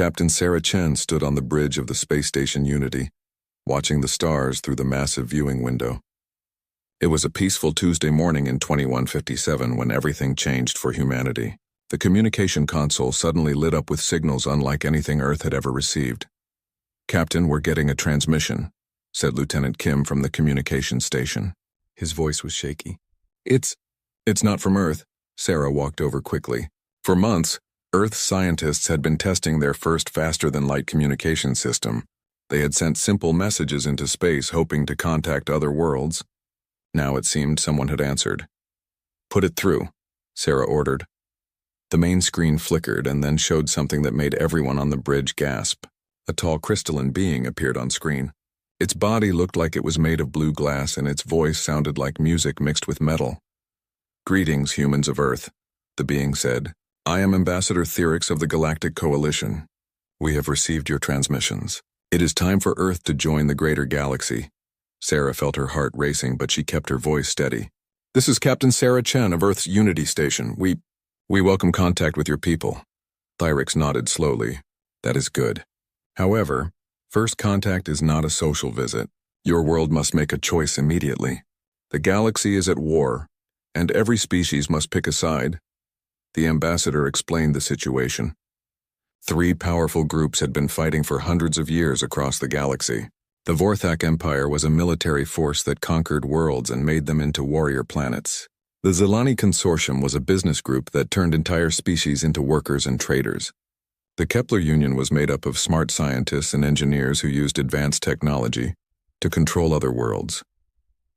Captain Sarah Chen stood on the bridge of the space station Unity, watching the stars through the massive viewing window. It was a peaceful Tuesday morning in 2157 when everything changed for humanity. The communication console suddenly lit up with signals unlike anything Earth had ever received. "Captain, we're getting a transmission," said Lieutenant Kim from the communication station. His voice was shaky. It's not from Earth." Sarah walked over quickly. For months, Earth scientists had been testing their first faster-than-light communication system. They had sent simple messages into space hoping to contact other worlds. Now it seemed someone had answered. "Put it through," Sarah ordered. The main screen flickered and then showed something that made everyone on the bridge gasp. A tall crystalline being appeared on screen. Its body looked like it was made of blue glass and its voice sounded like music mixed with metal. "Greetings, humans of Earth," the being said. "I am Ambassador Thyrix of the Galactic Coalition. We have received your transmissions. It is time for Earth to join the greater galaxy." Sarah felt her heart racing, but she kept her voice steady. "This is Captain Sarah Chen of Earth's Unity Station. We welcome contact with your people." Thyrix nodded slowly. "That is good. However, first contact is not a social visit. Your world must make a choice immediately. The galaxy is at war, and every species must pick a side." The ambassador explained the situation. 3 powerful groups had been fighting for hundreds of years across the galaxy. The Vorthak Empire was a military force that conquered worlds and made them into warrior planets. The Zelani Consortium was a business group that turned entire species into workers and traders. The Kepler Union was made up of smart scientists and engineers who used advanced technology to control other worlds.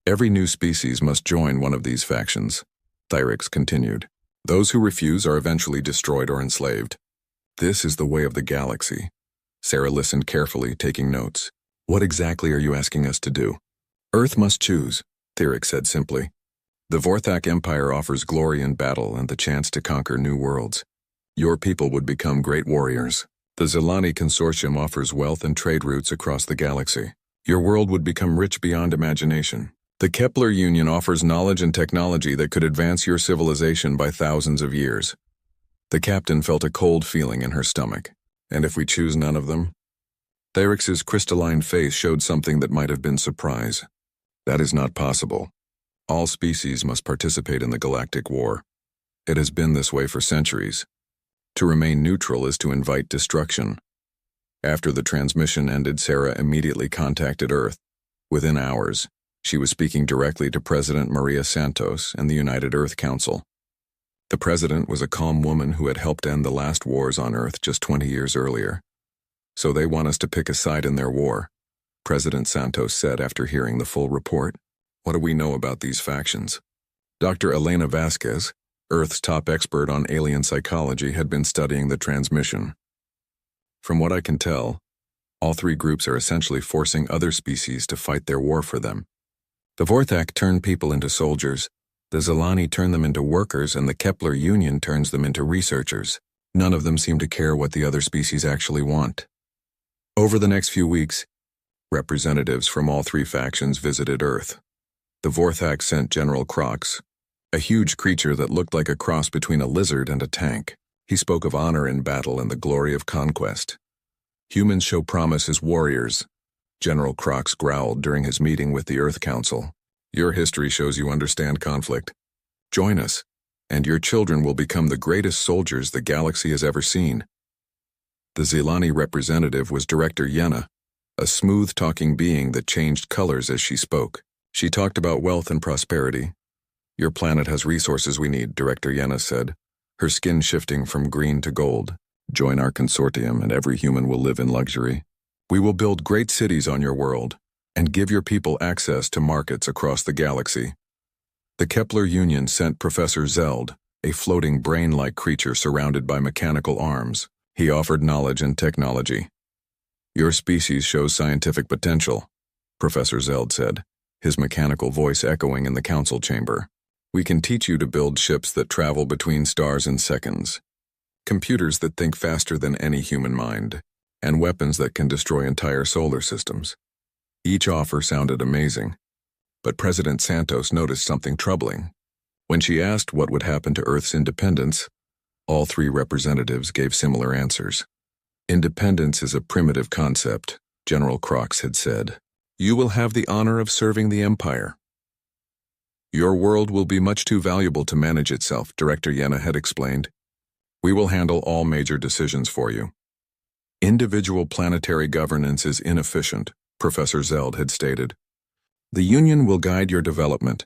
Every new species must join one of these factions, Thyrix continued. Those who refuse are eventually destroyed or enslaved. This is the way of the galaxy. Sarah listened carefully, taking notes. "What exactly are you asking us to do?" "Earth must choose," Thyrix said simply. "The Vorthak Empire offers glory in battle and the chance to conquer new worlds. Your people would become great warriors. The Zelani Consortium offers wealth and trade routes across the galaxy. Your world would become rich beyond imagination. The Kepler Union offers knowledge and technology that could advance your civilization by thousands of years." The captain felt a cold feeling in her stomach. "And if we choose none of them?" Thyrix's crystalline face showed something that might have been surprise. "That is not possible. All species must participate in the galactic war. It has been this way for centuries. To remain neutral is to invite destruction." After the transmission ended, Sarah immediately contacted Earth. Within hours, she was speaking directly to President Maria Santos and the United Earth Council. The president was a calm woman who had helped end the last wars on Earth just 20 years earlier. "So they want us to pick a side in their war," President Santos said after hearing the full report. "What do we know about these factions?" Dr. Elena Vasquez, Earth's top expert on alien psychology, had been studying the transmission. "From what I can tell, all 3 groups are essentially forcing other species to fight their war for them. The Vorthak turn people into soldiers, the Zelani turn them into workers, and the Kepler Union turns them into researchers. None of them seem to care what the other species actually want." Over the next few weeks, representatives from all 3 factions visited Earth. The Vorthak sent General Crox, a huge creature that looked like a cross between a lizard and a tank. He spoke of honor in battle and the glory of conquest. "Humans show promise as warriors," General Crox growled during his meeting with the Earth Council. "Your history shows you understand conflict. Join us, and your children will become the greatest soldiers the galaxy has ever seen." The Zelani representative was Director Yenna, a smooth-talking being that changed colors as she spoke. She talked about wealth and prosperity. "Your planet has resources we need," Director Yenna said, her skin shifting from green to gold. "Join our consortium and every human will live in luxury. We will build great cities on your world and give your people access to markets across the galaxy." The Kepler Union sent Professor Zeld, a floating brain-like creature surrounded by mechanical arms. He offered knowledge and technology. "Your species shows scientific potential," Professor Zeld said, his mechanical voice echoing in the council chamber. "We can teach you to build ships that travel between stars in seconds, computers that think faster than any human mind, and weapons that can destroy entire solar systems." Each offer sounded amazing, but President Santos noticed something troubling. When she asked what would happen to Earth's independence, all 3 representatives gave similar answers. Independence is a primitive concept, General Crox had said. You will have the honor of serving the Empire. Your world will be much too valuable to manage itself, Director Yenna had explained. We will handle all major decisions for you. Individual planetary governance is inefficient, Professor Zeld had stated. The Union will guide your development.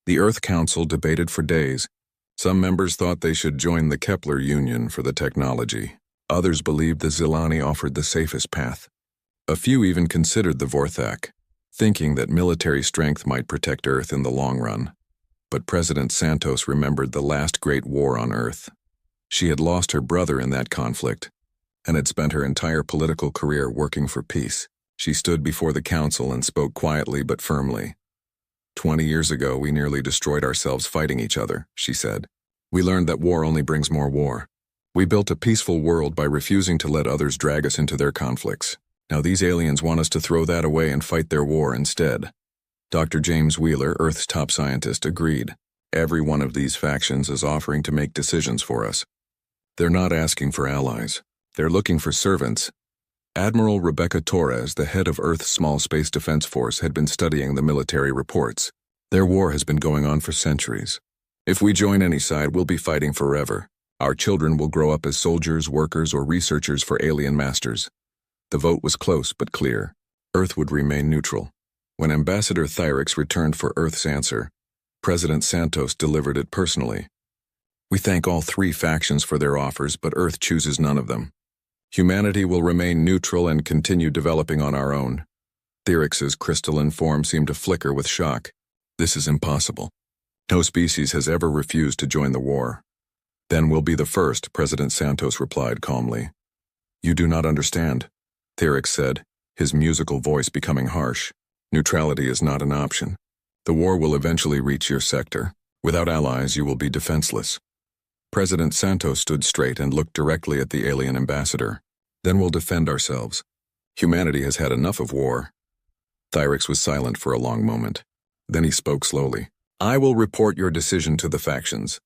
The Earth Council debated for days. Some members thought they should join the Kepler Union for the technology. Others believed the Zilani offered the safest path. A few even considered the Vorthak, thinking that military strength might protect Earth in the long run. But President Santos remembered the last great war on Earth. She had lost her brother in that conflict, and had spent her entire political career working for peace. She stood before the council and spoke quietly but firmly. 20 years ago, we nearly destroyed ourselves fighting each other, she said. We learned that war only brings more war. We built a peaceful world by refusing to let others drag us into their conflicts. Now these aliens want us to throw that away and fight their war instead. Dr. James Wheeler, Earth's top scientist, agreed. Every one of these factions is offering to make decisions for us. They're not asking for allies. They're looking for servants. Admiral Rebecca Torres, the head of Earth's Small Space Defense Force, had been studying the military reports. Their war has been going on for centuries. If we join any side, we'll be fighting forever. Our children will grow up as soldiers, workers, or researchers for alien masters. The vote was close but clear. Earth would remain neutral. When Ambassador Thyrix returned for Earth's answer, President Santos delivered it personally. We thank all three factions for their offers, but Earth chooses none of them. Humanity will remain neutral and continue developing on our own. Thyrix's crystalline form seemed to flicker with shock. This is impossible. No species has ever refused to join the war. Then we'll be the first, President Santos replied calmly. You do not understand, Thyrix said, his musical voice becoming harsh. Neutrality is not an option. The war will eventually reach your sector. Without allies, you will be defenseless. President Santos stood straight and looked directly at the alien ambassador. Then we'll defend ourselves. Humanity has had enough of war. Thyrix was silent for a long moment. Then he spoke slowly. I will report your decision to the factions.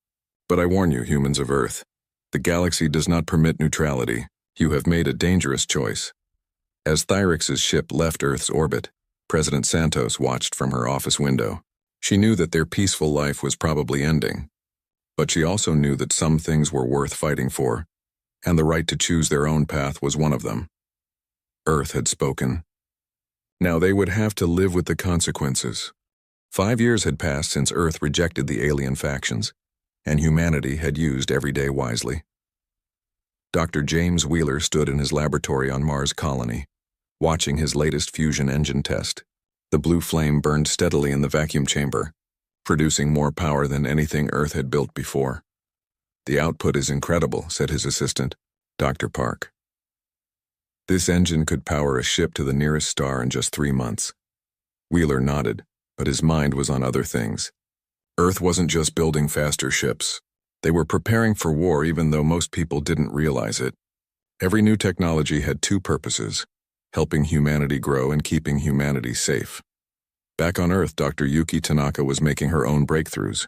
But I warn you, humans of Earth, the galaxy does not permit neutrality. You have made a dangerous choice. As Thyrix's ship left Earth's orbit, President Santos watched from her office window. She knew that their peaceful life was probably ending. But she also knew that some things were worth fighting for, and the right to choose their own path was one of them. Earth had spoken. Now they would have to live with the consequences. 5 years had passed since Earth rejected the alien factions, and humanity had used every day wisely. Dr. James Wheeler stood in his laboratory on Mars Colony, watching his latest fusion engine test. The blue flame burned steadily in the vacuum chamber, producing more power than anything Earth had built before. The output is incredible, said his assistant, Dr. Park. This engine could power a ship to the nearest star in just 3 months. Wheeler nodded, but his mind was on other things. Earth wasn't just building faster ships. They were preparing for war even though most people didn't realize it. Every new technology had two purposes: helping humanity grow and keeping humanity safe. Back on Earth, Dr. Yuki Tanaka was making her own breakthroughs.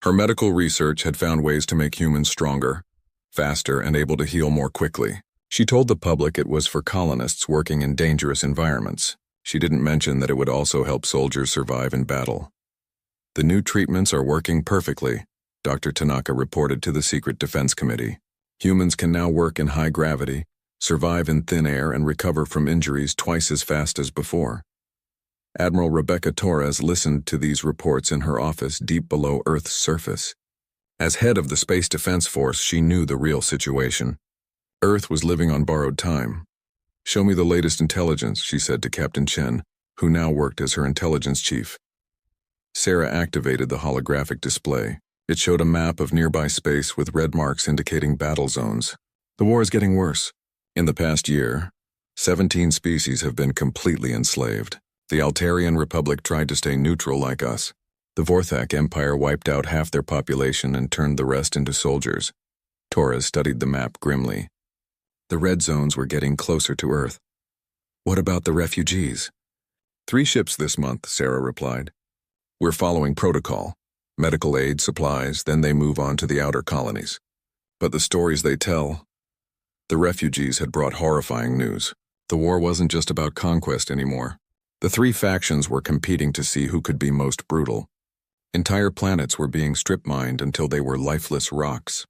Her medical research had found ways to make humans stronger, faster, and able to heal more quickly. She told the public it was for colonists working in dangerous environments. She didn't mention that it would also help soldiers survive in battle. The new treatments are working perfectly, Dr. Tanaka reported to the Secret Defense Committee. Humans can now work in high gravity, survive in thin air, and recover from injuries twice as fast as before. Admiral Rebecca Torres listened to these reports in her office deep below Earth's surface. As head of the Space Defense Force, she knew the real situation. Earth was living on borrowed time. Show me the latest intelligence, she said to Captain Chen, who now worked as her intelligence chief. Sarah activated the holographic display. It showed a map of nearby space with red marks indicating battle zones. The war is getting worse. In the past year, 17 species have been completely enslaved. The Altarian Republic tried to stay neutral like us. The Vorthak Empire wiped out half their population and turned the rest into soldiers. Torres studied the map grimly. The red zones were getting closer to Earth. What about the refugees? 3 ships this month, Sarah replied. We're following protocol. Medical aid, supplies, then they move on to the outer colonies. But the stories they tell, The refugees had brought horrifying news. The war wasn't just about conquest anymore. The three factions were competing to see who could be most brutal. Entire planets were being strip-mined until they were lifeless rocks.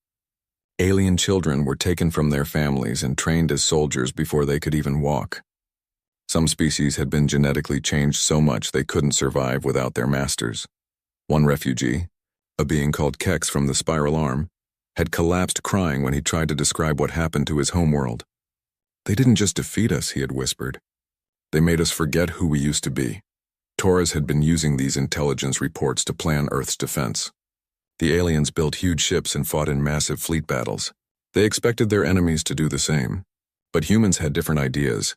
Alien children were taken from their families and trained as soldiers before they could even walk. Some species had been genetically changed so much they couldn't survive without their masters. One refugee, a being called Kex from the Spiral Arm, had collapsed crying when he tried to describe what happened to his homeworld. "They didn't just defeat us," he had whispered. "They made us forget who we used to be." Torres had been using these intelligence reports to plan Earth's defense. The aliens built huge ships and fought in massive fleet battles. They expected their enemies to do the same. But humans had different ideas.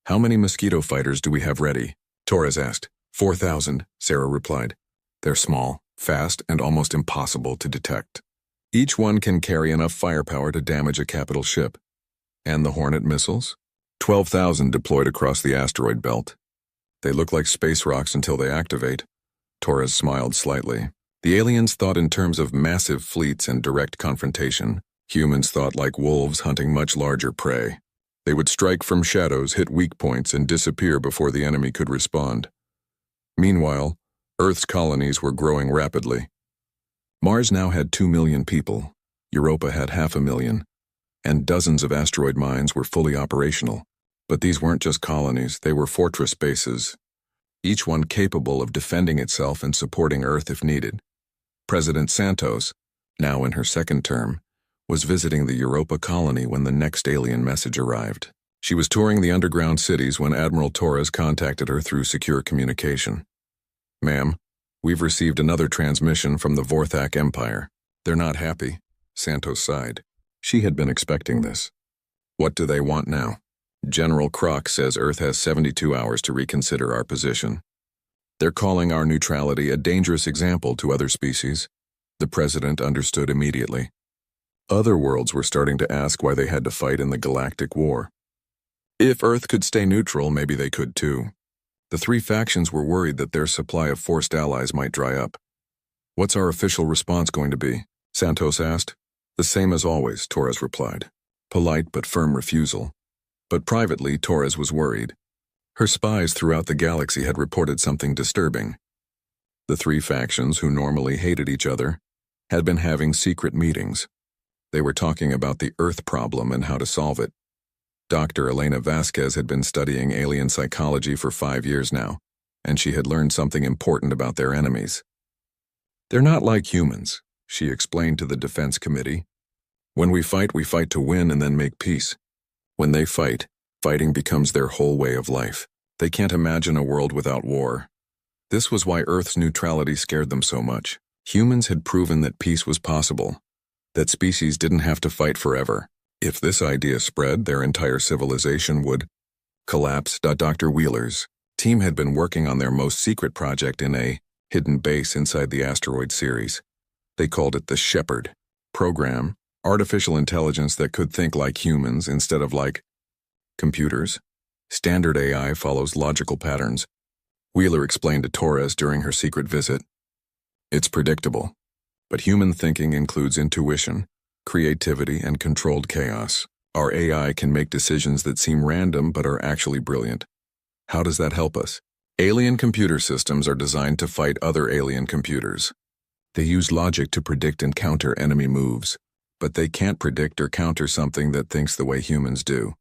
"How many mosquito fighters do we have ready?" Torres asked. 4,000, Sarah replied. "They're small, fast, and almost impossible to detect. Each one can carry enough firepower to damage a capital ship." "And the Hornet missiles?" 12,000 deployed across the asteroid belt. "They look like space rocks until they activate." Torres smiled slightly. The aliens thought in terms of massive fleets and direct confrontation. Humans thought like wolves hunting much larger prey. They would strike from shadows, hit weak points, and disappear before the enemy could respond. Meanwhile, Earth's colonies were growing rapidly. Mars now had 2 million people. Europa had 500,000. And dozens of asteroid mines were fully operational. But these weren't just colonies, they were fortress bases, each one capable of defending itself and supporting Earth if needed. President Santos, now in her second term, was visiting the Europa colony when the next alien message arrived. She was touring the underground cities when Admiral Torres contacted her through secure communication. "Ma'am, we've received another transmission from the Vorthak Empire. They're not happy." Santos sighed. She had been expecting this. "What do they want now?" "General Kroc says Earth has 72 hours to reconsider our position. They're calling our neutrality a dangerous example to other species." The president understood immediately. Other worlds were starting to ask why they had to fight in the Galactic War. If Earth could stay neutral, maybe they could too. The three factions were worried that their supply of forced allies might dry up. "What's our official response going to be?" Santos asked. "The same as always," Torres replied. Polite but firm refusal. But privately, Torres was worried. Her spies throughout the galaxy had reported something disturbing. The three factions, who normally hated each other, had been having secret meetings. They were talking about the Earth problem and how to solve it. Dr. Elena Vasquez had been studying alien psychology for 5 years now, and she had learned something important about their enemies. "They're not like humans," she explained to the Defense Committee. "When we fight to win and then make peace. When they fight, fighting becomes their whole way of life. They can't imagine a world without war." This was why Earth's neutrality scared them so much. Humans had proven that peace was possible, that species didn't have to fight forever. If this idea spread, their entire civilization would collapse. Dr. Wheeler's team had been working on their most secret project in a hidden base inside the asteroid series. They called it the Shepherd program, artificial intelligence that could think like humans instead of like computers. Standard AI follows logical patterns, Wheeler explained to Torres during her secret visit. "It's predictable, but human thinking includes intuition, creativity, and controlled chaos. Our AI can make decisions that seem random but are actually brilliant. How does that help us? Alien computer systems are designed to fight other alien computers. They use logic to predict and counter enemy moves, but they can't predict or counter something that thinks the way humans do."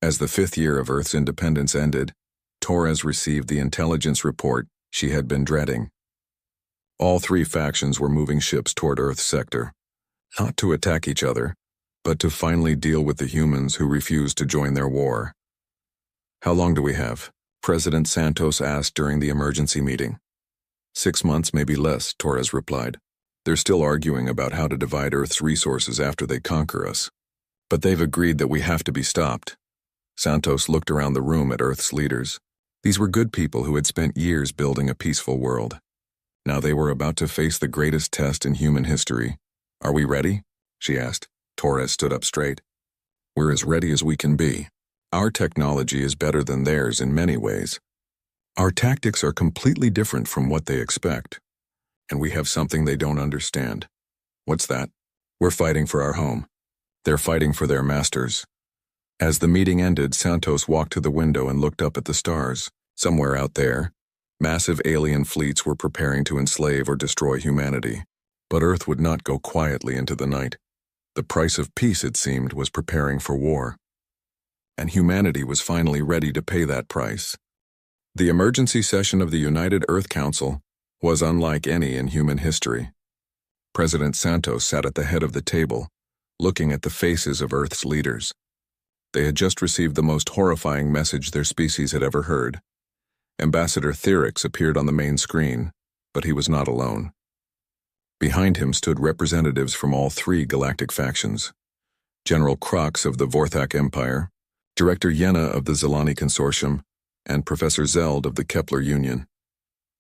As the 5th year of Earth's independence ended, Torres received the intelligence report she had been dreading. All three factions were moving ships toward Earth's sector, not to attack each other, but to finally deal with the humans who refused to join their war. "How long do we have?" President Santos asked during the emergency meeting. 6 months, maybe less, Torres replied. "They're still arguing about how to divide Earth's resources after they conquer us. But they've agreed that we have to be stopped." Santos looked around the room at Earth's leaders. These were good people who had spent years building a peaceful world. Now they were about to face the greatest test in human history. "Are we ready?" she asked. Torres stood up straight. "We're as ready as we can be. Our technology is better than theirs in many ways. Our tactics are completely different from what they expect. And we have something they don't understand." "What's that?" "We're fighting for our home. They're fighting for their masters. As the meeting ended, Santos walked to the window and looked up at the stars. Somewhere out there, massive alien fleets were preparing to enslave or destroy humanity. But Earth would not go quietly into the night. The price of peace, it seemed, was preparing for war. And humanity was finally ready to pay that price. The emergency session of the United Earth Council was unlike any in human history. President Santos sat at the head of the table, looking at the faces of Earth's leaders. They had just received the most horrifying message their species had ever heard. Ambassador Thyrix appeared on the main screen, but he was not alone. Behind him stood representatives from all three galactic factions: General Crox of the Vorthak Empire, Director Yenna of the Zelani Consortium, and Professor Zeld of the Kepler Union.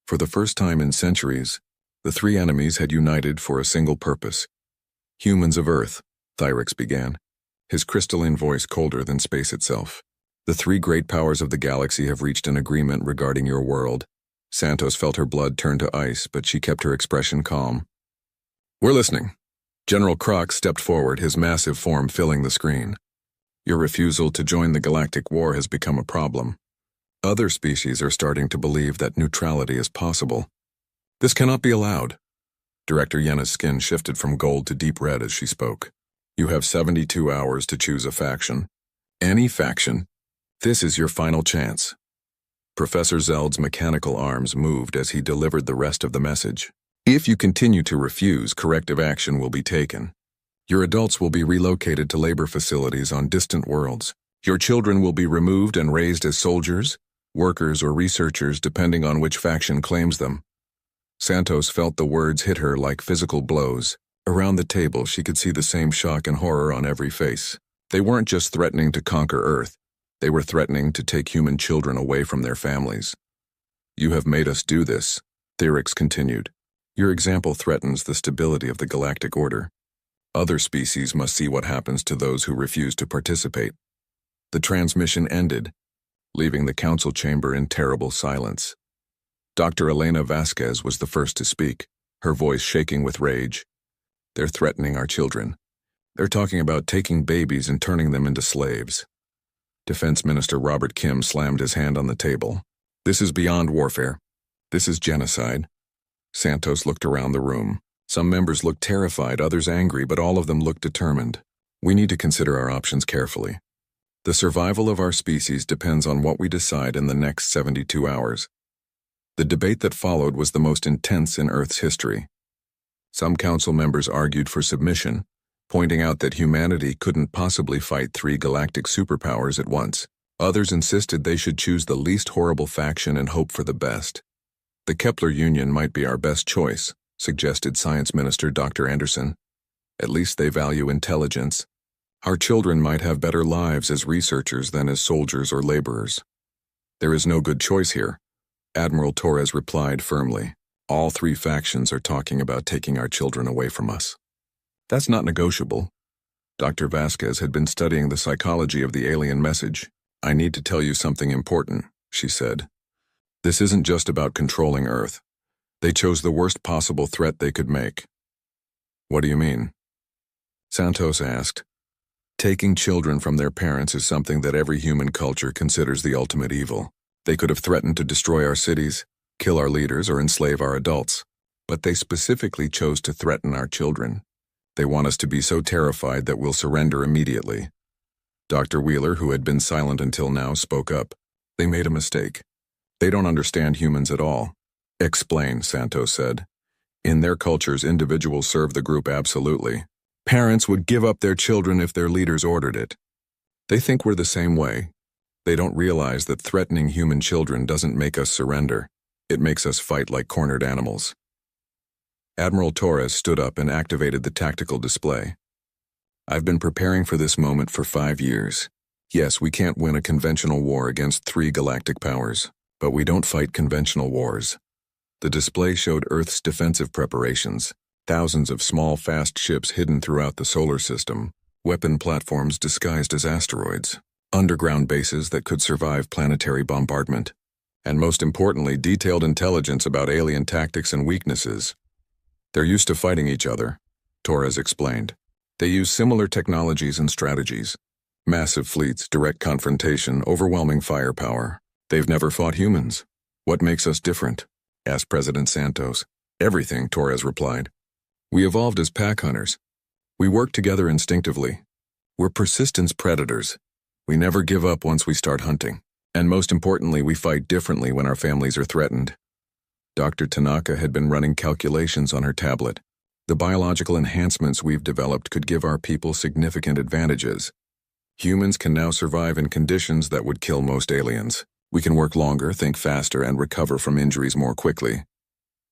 For the first time in centuries, the three enemies had united for a single purpose. Humans of Earth, Thyrix began, his crystalline voice colder than space itself. The three great powers of the galaxy have reached an agreement regarding your world. Santos felt her blood turn to ice, but she kept her expression calm. We're listening. General Crox stepped forward, his massive form filling the screen. Your refusal to join the galactic war has become a problem. Other species are starting to believe that neutrality is possible. This cannot be allowed. Director Yenna's skin shifted from gold to deep red as she spoke. You have 72 hours to choose a faction. Any faction. This is your final chance. Professor Zeld's mechanical arms moved as he delivered the rest of the message. If you continue to refuse, corrective action will be taken. Your adults will be relocated to labor facilities on distant worlds. Your children will be removed and raised as soldiers, workers, or researchers depending on which faction claims them. Santos felt the words hit her like physical blows. Around the table, she could see the same shock and horror on every face. They weren't just threatening to conquer Earth. They were threatening to take human children away from their families. You have made us do this, Thyrix continued. Your example threatens the stability of the galactic order. Other species must see what happens to those who refuse to participate. The transmission ended, leaving the council chamber in terrible silence. Dr. Elena Vasquez was the first to speak, her voice shaking with rage. They're threatening our children. They're talking about taking babies and turning them into slaves. Defense Minister Robert Kim slammed his hand on the table. This is beyond warfare. This is genocide. Santos looked around the room. Some members looked terrified, others angry, but all of them looked determined. We need to consider our options carefully. The survival of our species depends on what we decide in the next 72 hours. The debate that followed was the most intense in Earth's history. Some council members argued for submission, pointing out that humanity couldn't possibly fight three galactic superpowers at once. Others insisted they should choose the least horrible faction and hope for the best. The Kepler Union might be our best choice, suggested Science Minister Dr. Anderson. At least they value intelligence. Our children might have better lives as researchers than as soldiers or laborers. There is no good choice here, Admiral Torres replied firmly. All three factions are talking about taking our children away from us. That's not negotiable. Dr. Vasquez had been studying the psychology of the alien message. I need to tell you something important, she said. This isn't just about controlling Earth. They chose the worst possible threat they could make. What do you mean? Santos asked. Taking children from their parents is something that every human culture considers the ultimate evil. They could have threatened to destroy our cities, kill our leaders, or enslave our adults. But they specifically chose to threaten our children. They want us to be so terrified that we'll surrender immediately. Dr. Wheeler, who had been silent until now, spoke up. They made a mistake. They don't understand humans at all. Explain, Santos said. In their cultures, individuals serve the group absolutely. Parents would give up their children if their leaders ordered it. They think we're the same way. They don't realize that threatening human children doesn't make us surrender. It makes us fight like cornered animals. Admiral Torres stood up and activated the tactical display. I've been preparing for this moment for 5 years. Yes, we can't win a conventional war against three galactic powers, but we don't fight conventional wars. The display showed Earth's defensive preparations, thousands of small, fast ships hidden throughout the solar system, weapon platforms disguised as asteroids, underground bases that could survive planetary bombardment, and most importantly, detailed intelligence about alien tactics and weaknesses. They're used to fighting each other, Torres explained. They use similar technologies and strategies. Massive fleets, direct confrontation, overwhelming firepower. They've never fought humans. What makes us different? Asked President Santos. Everything, Torres replied. We evolved as pack hunters. We work together instinctively. We're persistence predators. We never give up once we start hunting. And most importantly, we fight differently when our families are threatened. Dr. Tanaka had been running calculations on her tablet. The biological enhancements we've developed could give our people significant advantages. Humans can now survive in conditions that would kill most aliens. We can work longer, think faster, and recover from injuries more quickly.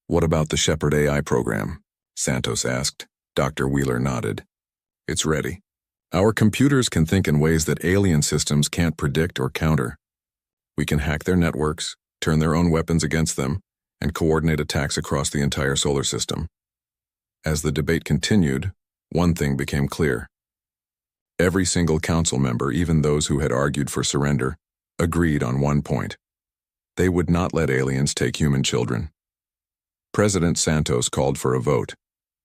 What about the Shepherd AI program? Santos asked. Dr. Wheeler nodded. It's ready. Our computers can think in ways that alien systems can't predict or counter. We can hack their networks, turn their own weapons against them, and coordinate attacks across the entire solar system. As the debate continued, one thing became clear. Every single council member, even those who had argued for surrender, agreed on one point. They would not let aliens take human children. President Santos called for a vote,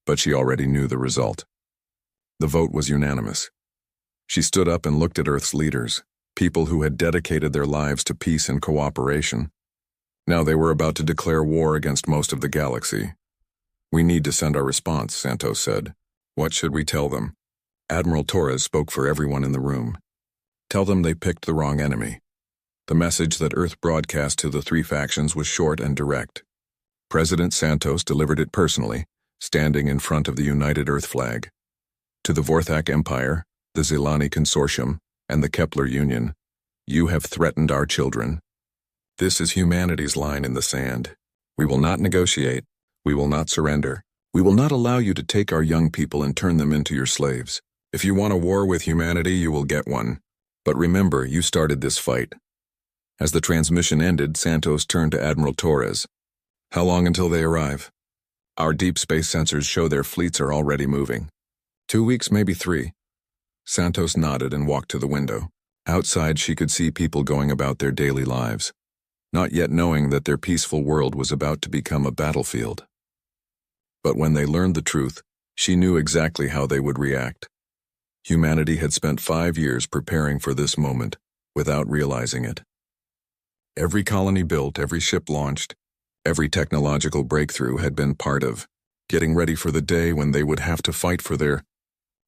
but she already knew the result. The vote was unanimous. She stood up and looked at Earth's leaders, people who had dedicated their lives to peace and cooperation. Now they were about to declare war against most of the galaxy. We need to send our response, Santos said. What should we tell them? Admiral Torres spoke for everyone in the room. Tell them they picked the wrong enemy. The message that Earth broadcast to the three factions was short and direct. President Santos delivered it personally, standing in front of the United Earth flag. To the Vorthak Empire, the Zilani Consortium, and the Kepler Union, you have threatened our children. This is humanity's line in the sand. We will not negotiate. We will not surrender. We will not allow you to take our young people and turn them into your slaves. If you want a war with humanity, you will get one. But remember, you started this fight. As the transmission ended, Santos turned to Admiral Torres. How long until they arrive? Our deep space sensors show their fleets are already moving. 2 weeks, maybe 3. Santos nodded and walked to the window. Outside, she could see people going about their daily lives, not yet knowing that their peaceful world was about to become a battlefield. But when they learned the truth, she knew exactly how they would react. Humanity had spent 5 years preparing for this moment, without realizing it. Every colony built, every ship launched, every technological breakthrough had been part of getting ready for the day when they would have to fight for their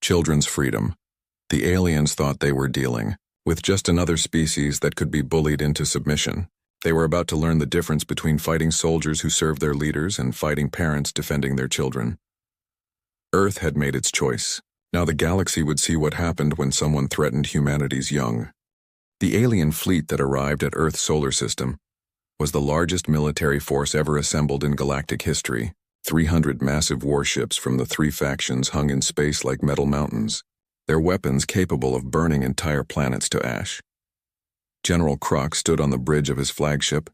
children's freedom. The aliens thought they were dealing with just another species that could be bullied into submission. They were about to learn the difference between fighting soldiers who serve their leaders and fighting parents defending their children. Earth had made its choice. Now the galaxy would see what happened when someone threatened humanity's young. The alien fleet that arrived at Earth's solar system was the largest military force ever assembled in galactic history. 300 massive warships from the three factions hung in space like metal mountains, their weapons capable of burning entire planets to ash. General Croc stood on the bridge of his flagship,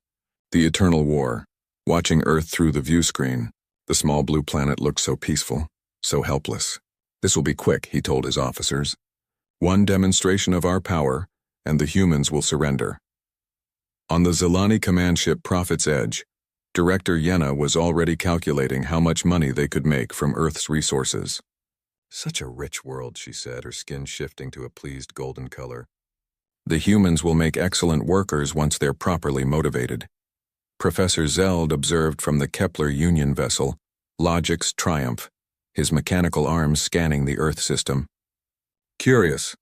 the Eternal War, watching Earth through the view screen. The small blue planet looked so peaceful, so helpless. This will be quick, he told his officers. One demonstration of our power, and the humans will surrender. On the Zilani command ship Prophet's Edge, Director Yenna was already calculating how much money they could make from Earth's resources. Such a rich world, she said, her skin shifting to a pleased golden color. The humans will make excellent workers once they're properly motivated. Professor Zeld observed from the Kepler Union vessel, Logic's Triumph, his mechanical arms scanning the Earth system. Curious.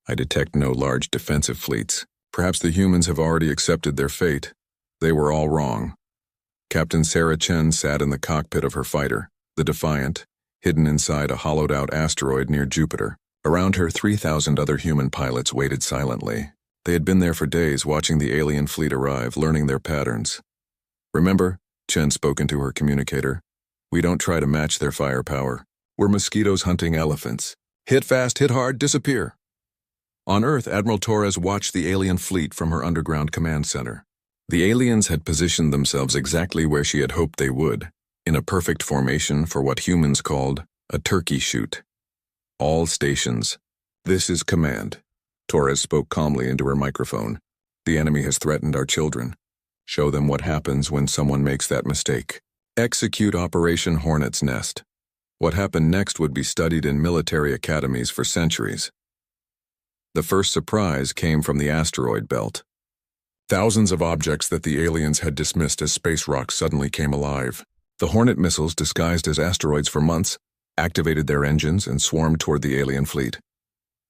I detect no large defensive fleets. Perhaps the humans have already accepted their fate. They were all wrong. Captain Sarah Chen sat in the cockpit of her fighter, the Defiant, hidden inside a hollowed-out asteroid near Jupiter. Around her, 3,000 other human pilots waited silently. They had been there for days, watching the alien fleet arrive, learning their patterns. Remember, Chen spoke into her communicator, we don't try to match their firepower. We're mosquitoes hunting elephants. Hit fast, hit hard, disappear. On Earth, Admiral Torres watched the alien fleet from her underground command center. The aliens had positioned themselves exactly where she had hoped they would, in a perfect formation for what humans called a turkey shoot. All stations. This is command. Torres spoke calmly into her microphone. The enemy has threatened our children. Show them what happens when someone makes that mistake. Execute Operation Hornet's Nest. What happened next would be studied in military academies for centuries. The first surprise came from the asteroid belt. Thousands of objects that the aliens had dismissed as space rocks suddenly came alive. The Hornet missiles, disguised as asteroids for months, activated their engines and swarmed toward the alien fleet.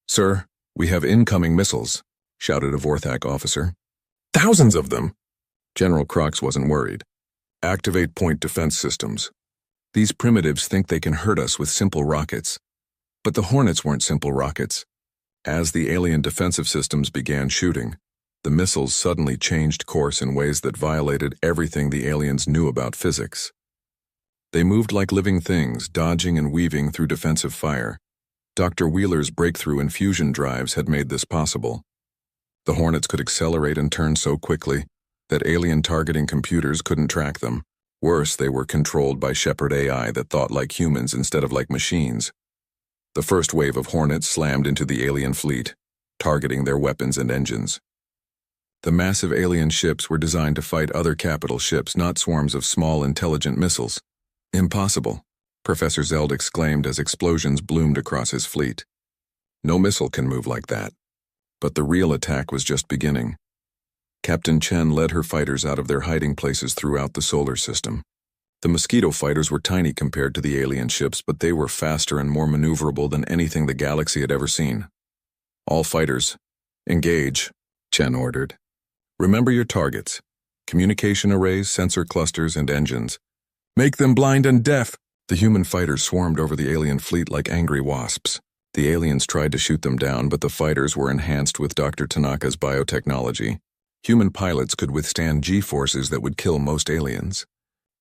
"Sir, we have incoming missiles," shouted a Vorthak officer. "Thousands of them!" General Crox wasn't worried. "Activate point defense systems. These primitives think they can hurt us with simple rockets." But the Hornets weren't simple rockets. As the alien defensive systems began shooting, the missiles suddenly changed course in ways that violated everything the aliens knew about physics. They moved like living things, dodging and weaving through defensive fire. Dr. Wheeler's breakthrough in fusion drives had made this possible. The Hornets could accelerate and turn so quickly that alien targeting computers couldn't track them. Worse, they were controlled by Shepard AI that thought like humans instead of like machines. The first wave of Hornets slammed into the alien fleet, targeting their weapons and engines. The massive alien ships were designed to fight other capital ships, not swarms of small, intelligent missiles. "Impossible," Professor Zeld exclaimed as explosions bloomed across his fleet. "No missile can move like that." But the real attack was just beginning. Captain Chen led her fighters out of their hiding places throughout the solar system. The Mosquito fighters were tiny compared to the alien ships, but they were faster and more maneuverable than anything the galaxy had ever seen. "All fighters, engage," Chen ordered. "Remember your targets: communication arrays, sensor clusters, and engines. Make them blind and deaf!" The human fighters swarmed over the alien fleet like angry wasps. The aliens tried to shoot them down, but the fighters were enhanced with Dr. Tanaka's biotechnology. Human pilots could withstand G-forces that would kill most aliens,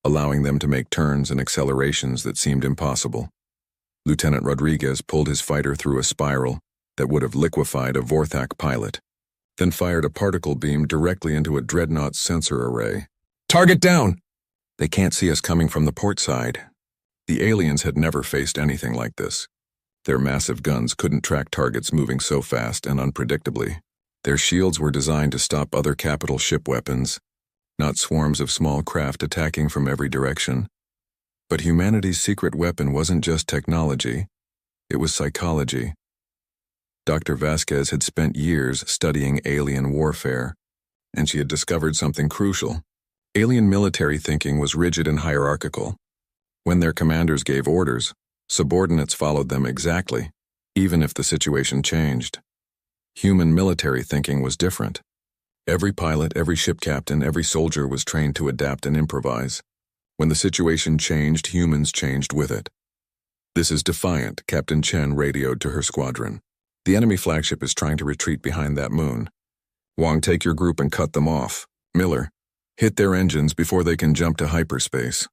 allowing them to make turns and accelerations that seemed impossible. Lieutenant Rodriguez pulled his fighter through a spiral that would have liquefied a Vorthak pilot, then fired a particle beam directly into a dreadnought sensor array. "Target down!" "They can't see us coming from the port side." The aliens had never faced anything like this. Their massive guns couldn't track targets moving so fast and unpredictably. Their shields were designed to stop other capital ship weapons, not swarms of small craft attacking from every direction. But humanity's secret weapon wasn't just technology, it was psychology. Dr. Vasquez had spent years studying alien warfare, and she had discovered something crucial. Alien military thinking was rigid and hierarchical. When their commanders gave orders, subordinates followed them exactly, even if the situation changed. Human military thinking was different. Every pilot, every ship captain, every soldier was trained to adapt and improvise. When the situation changed, humans changed with it. "This is Defiant," Captain Chen radioed to her squadron. "The enemy flagship is trying to retreat behind that moon. Wong, take your group and cut them off. Miller, hit their engines before they can jump to hyperspace."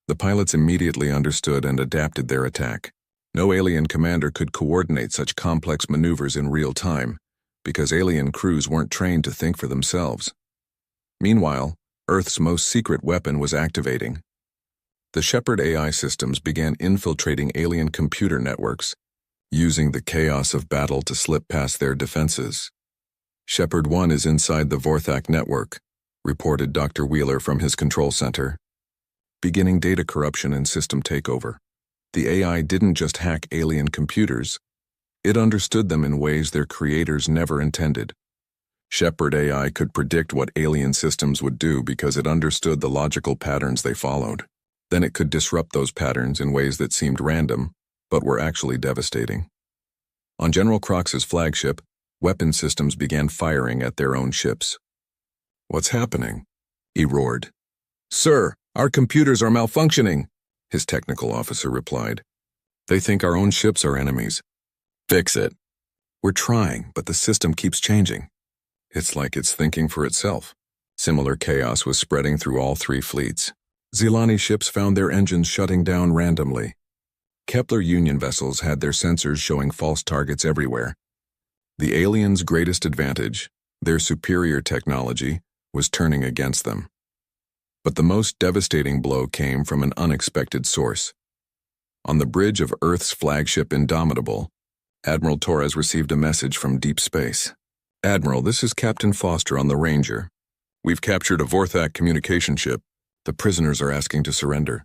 The pilots immediately understood and adapted their attack. No alien commander could coordinate such complex maneuvers in real time, because alien crews weren't trained to think for themselves. Meanwhile, Earth's most secret weapon was activating. The Shepard AI systems began infiltrating alien computer networks, using the chaos of battle to slip past their defenses. "Shepard 1 is inside the Vorthak network," reported Dr. Wheeler from his control center. Beginning data corruption and system takeover. The AI didn't just hack alien computers, it understood them in ways their creators never intended. Shepard AI could predict what alien systems would do because it understood the logical patterns they followed. Then it could disrupt those patterns in ways that seemed random, but were actually devastating. On General Crox's flagship, weapon systems began firing at their own ships. "What's happening?" he roared. "Sir, our computers are malfunctioning," his technical officer replied. "They think our own ships are enemies." "Fix it." "We're trying, but the system keeps changing." It's like it's thinking for itself. Similar chaos was spreading through all three fleets. Zilani ships found their engines shutting down randomly. Kepler Union vessels had their sensors showing false targets everywhere. The aliens' greatest advantage, their superior technology, was turning against them. But the most devastating blow came from an unexpected source. On the bridge of Earth's flagship Indomitable, Admiral Torres received a message from deep space. "Admiral, this is Captain Foster on the Ranger. We've captured a Vorthak communication ship. The prisoners are asking to surrender."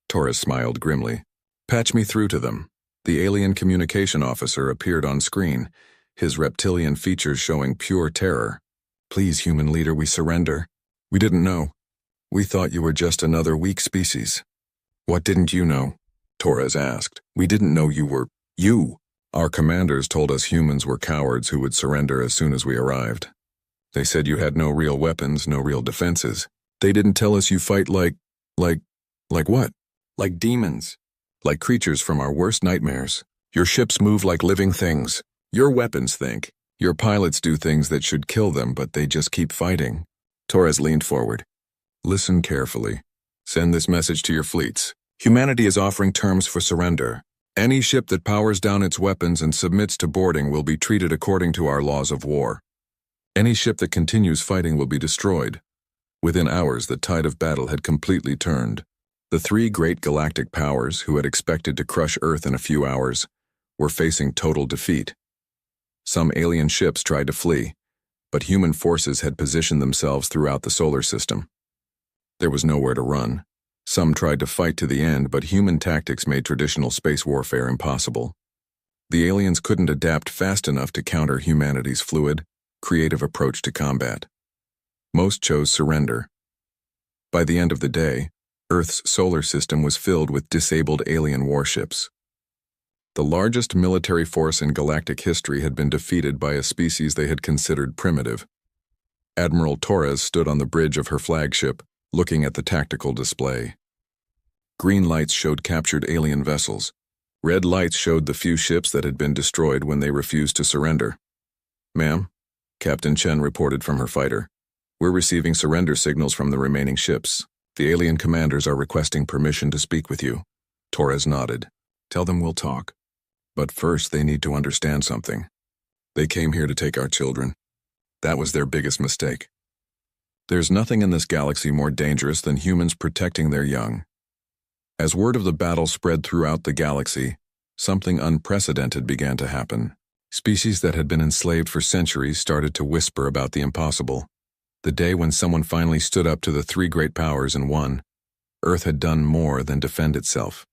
Torres smiled grimly. Patch me through to them. The alien communication officer appeared on screen, his reptilian features showing pure terror. Please, human leader, we surrender. We didn't know. We thought you were just another weak species. What didn't you know? Torres asked. We didn't know you were you. Our commanders told us humans were cowards who would surrender as soon as we arrived. They said you had no real weapons, no real defenses. They didn't tell us you fight like what? Like demons. Like creatures from our worst nightmares. Your ships move like living things. Your weapons think. Your pilots do things that should kill them, but they just keep fighting. Torres leaned forward. Listen carefully. Send this message to your fleets. Humanity is offering terms for surrender. Any ship that powers down its weapons and submits to boarding will be treated according to our laws of war. Any ship that continues fighting will be destroyed. Within hours, the tide of battle had completely turned. The three great galactic powers, who had expected to crush Earth in a few hours, were facing total defeat. Some alien ships tried to flee, but human forces had positioned themselves throughout the solar system. There was nowhere to run. Some tried to fight to the end, but human tactics made traditional space warfare impossible. The aliens couldn't adapt fast enough to counter humanity's fluid, creative approach to combat. Most chose surrender. By the end of the day, Earth's solar system was filled with disabled alien warships. The largest military force in galactic history had been defeated by a species they had considered primitive. Admiral Torres stood on the bridge of her flagship, looking at the tactical display. Green lights showed captured alien vessels. Red lights showed the few ships that had been destroyed when they refused to surrender. Ma'am, Captain Chen reported from her fighter. We're receiving surrender signals from the remaining ships. The alien commanders are requesting permission to speak with you. Torres nodded. Tell them we'll talk. But first they need to understand something. They came here to take our children. That was their biggest mistake. There's nothing in this galaxy more dangerous than humans protecting their young. As word of the battle spread throughout the galaxy, something unprecedented began to happen. Species that had been enslaved for centuries started to whisper about the impossible. The day when someone finally stood up to the three great powers and won, Earth had done more than defend itself.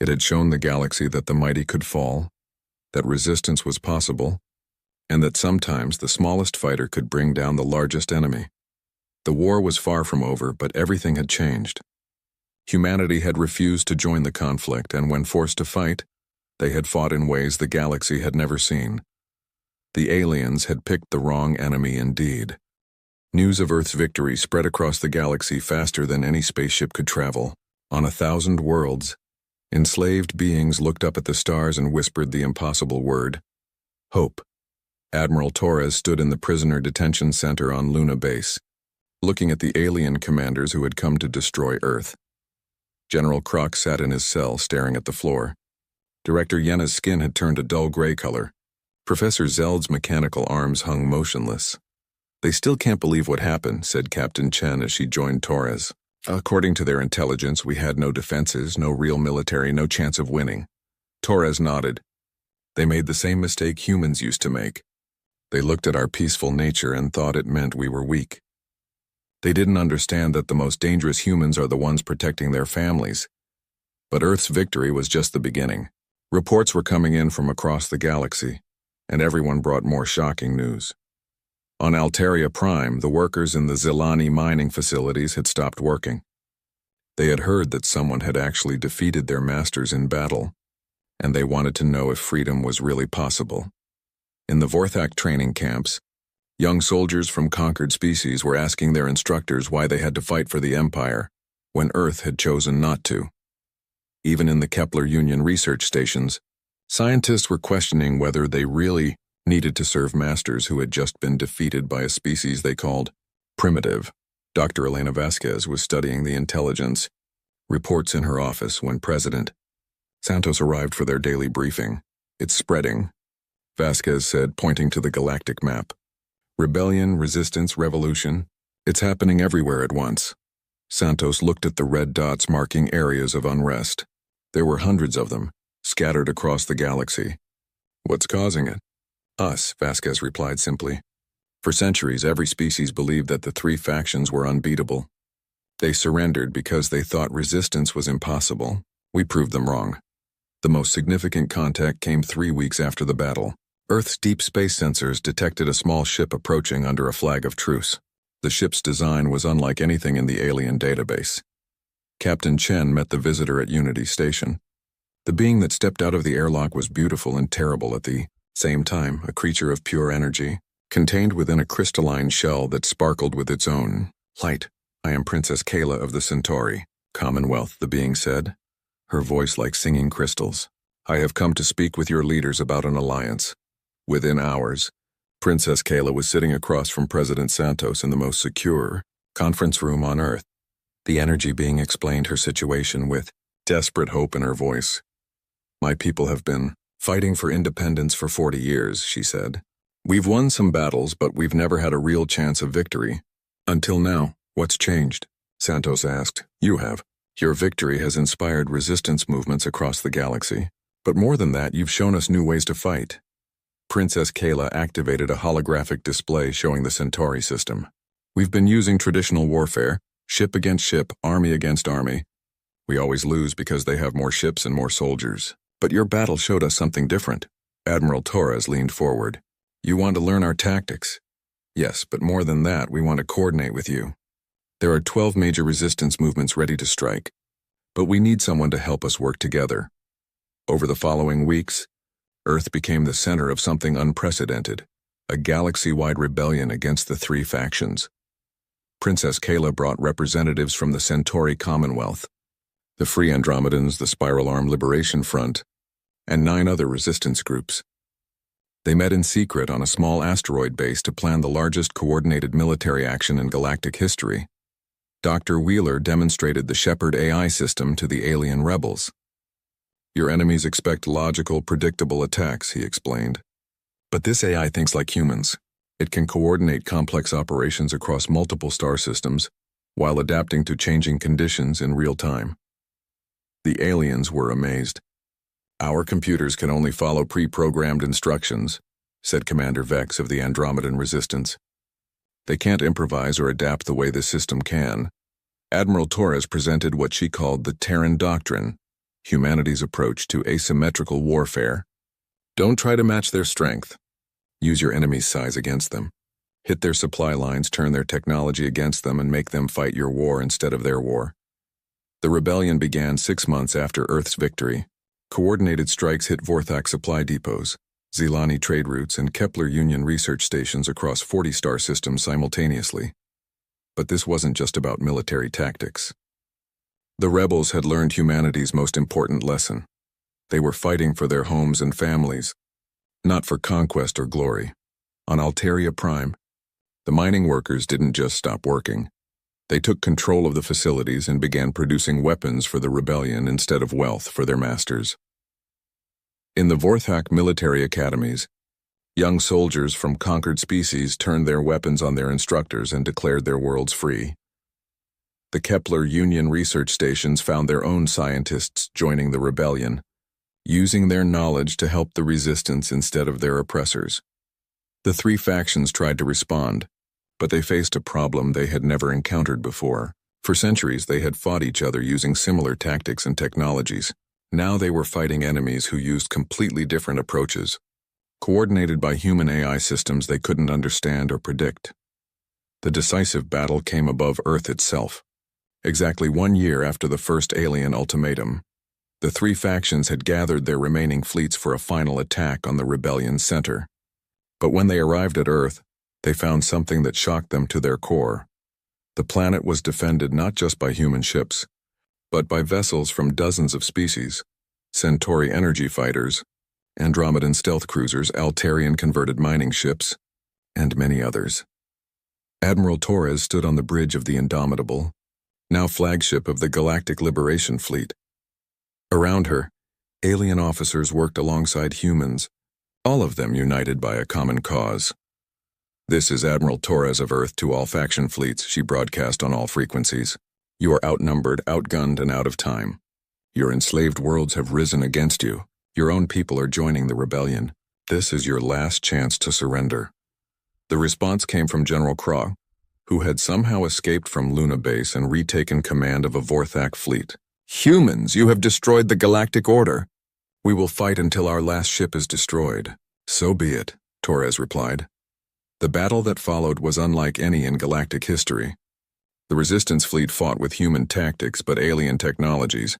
It had shown the galaxy that the mighty could fall, that resistance was possible, and that sometimes the smallest fighter could bring down the largest enemy. The war was far from over, but everything had changed. Humanity had refused to join the conflict, and when forced to fight, they had fought in ways the galaxy had never seen. The aliens had picked the wrong enemy indeed. News of Earth's victory spread across the galaxy faster than any spaceship could travel. On 1,000 worlds, enslaved beings looked up at the stars and whispered the impossible word, hope. Admiral Torres stood in the prisoner detention center on Luna Base, looking at the alien commanders who had come to destroy Earth. General Croc sat in his cell staring at the floor. Director Yenna's skin had turned a dull gray color. Professor Zeld's mechanical arms hung motionless. They still can't believe what happened, said Captain Chen as she joined Torres. According to their intelligence, we had no defenses, no real military, no chance of winning. Torres nodded. They made the same mistake humans used to make. They looked at our peaceful nature and thought it meant we were weak. They didn't understand that the most dangerous humans are the ones protecting their families. But Earth's victory was just the beginning. Reports were coming in from across the galaxy, and everyone brought more shocking news. On Alteria Prime, the workers in the Zilani mining facilities had stopped working. They had heard that someone had actually defeated their masters in battle, and they wanted to know if freedom was really possible. In the Vorthak training camps, young soldiers from conquered species were asking their instructors why they had to fight for the Empire when Earth had chosen not to. Even in the Kepler Union research stations, scientists were questioning whether they really needed to serve masters who had just been defeated by a species they called primitive. Dr. Elena Vasquez was studying the intelligence reports in her office when President Santos arrived for their daily briefing. It's spreading, Vasquez said, pointing to the galactic map. Rebellion, resistance, revolution. It's happening everywhere at once. Santos looked at the red dots marking areas of unrest. There were hundreds of them, scattered across the galaxy. What's causing it? Us, Vasquez replied simply. For centuries, every species believed that the three factions were unbeatable. They surrendered because they thought resistance was impossible. We proved them wrong. The most significant contact came 3 weeks after the battle. Earth's deep space sensors detected a small ship approaching under a flag of truce. The ship's design was unlike anything in the alien database. Captain Chen met the visitor at Unity Station. The being that stepped out of the airlock was beautiful and terrible at the same time, a creature of pure energy, contained within a crystalline shell that sparkled with its own light. I am Princess Kayla of the Centauri, Commonwealth, the being said, her voice like singing crystals. I have come to speak with your leaders about an alliance. Within hours, Princess Kayla was sitting across from President Santos in the most secure conference room on Earth. The energy being explained her situation with desperate hope in her voice. My people have been fighting for independence for 40 years, she said. We've won some battles, but we've never had a real chance of victory. Until now, what's changed? Santos asked. You have. Your victory has inspired resistance movements across the galaxy. But more than that, you've shown us new ways to fight. Princess Kayla activated a holographic display showing the Centauri system. We've been using traditional warfare, ship against ship, army against army. We always lose because they have more ships and more soldiers. But your battle showed us something different. Admiral Torres leaned forward. You want to learn our tactics? Yes, but more than that, we want to coordinate with you. There are 12 major resistance movements ready to strike, but we need someone to help us work together. Over the following weeks, Earth became the center of something unprecedented, a galaxy-wide rebellion against the 3 factions. Princess Kayla brought representatives from the Centauri Commonwealth, the Free Andromedans, the Spiral Arm Liberation Front, and 9 other resistance groups. They met in secret on a small asteroid base to plan the largest coordinated military action in galactic history. Dr. Wheeler demonstrated the Shepard AI system to the alien rebels. Your enemies expect logical, predictable attacks, he explained. But this AI thinks like humans. It can coordinate complex operations across multiple star systems while adapting to changing conditions in real time. The aliens were amazed. Our computers can only follow pre-programmed instructions, said Commander Vex of the Andromedan Resistance. They can't improvise or adapt the way this system can. Admiral Torres presented what she called the Terran Doctrine, humanity's approach to asymmetrical warfare. Don't try to match their strength. Use your enemy's size against them. Hit their supply lines, turn their technology against them, and make them fight your war instead of their war. The rebellion began 6 months after Earth's victory. Coordinated strikes hit Vorthak supply depots, Zelani trade routes, and Kepler Union research stations across 40 star systems simultaneously. But this wasn't just about military tactics. The rebels had learned humanity's most important lesson. They were fighting for their homes and families, not for conquest or glory. On Alteria Prime, the mining workers didn't just stop working. They took control of the facilities and began producing weapons for the rebellion instead of wealth for their masters. In the Vorthak military academies, young soldiers from conquered species turned their weapons on their instructors and declared their worlds free. The Kepler Union research stations found their own scientists joining the rebellion, using their knowledge to help the resistance instead of their oppressors. The 3 factions tried to respond, but they faced a problem they had never encountered before. For centuries, they had fought each other using similar tactics and technologies. Now they were fighting enemies who used completely different approaches, coordinated by human AI systems they couldn't understand or predict. The decisive battle came above Earth itself. Exactly 1 year after the first alien ultimatum, the 3 factions had gathered their remaining fleets for a final attack on the rebellion's center. But when they arrived at Earth, they found something that shocked them to their core. The planet was defended not just by human ships, but by vessels from dozens of species, Centauri energy fighters, Andromedan stealth cruisers, Altarian converted mining ships, and many others. Admiral Torres stood on the bridge of the Indomitable, now flagship of the Galactic Liberation Fleet. Around her, alien officers worked alongside humans, all of them united by a common cause. This is Admiral Torres of Earth to all faction fleets, she broadcast on all frequencies. You are outnumbered, outgunned, and out of time. Your enslaved worlds have risen against you. Your own people are joining the rebellion. This is your last chance to surrender. The response came from General Krog, who had somehow escaped from Luna Base and retaken command of a Vorthak fleet. Humans, you have destroyed the Galactic Order. We will fight until our last ship is destroyed. So be it, Torres replied. The battle that followed was unlike any in galactic history. The Resistance fleet fought with human tactics but alien technologies,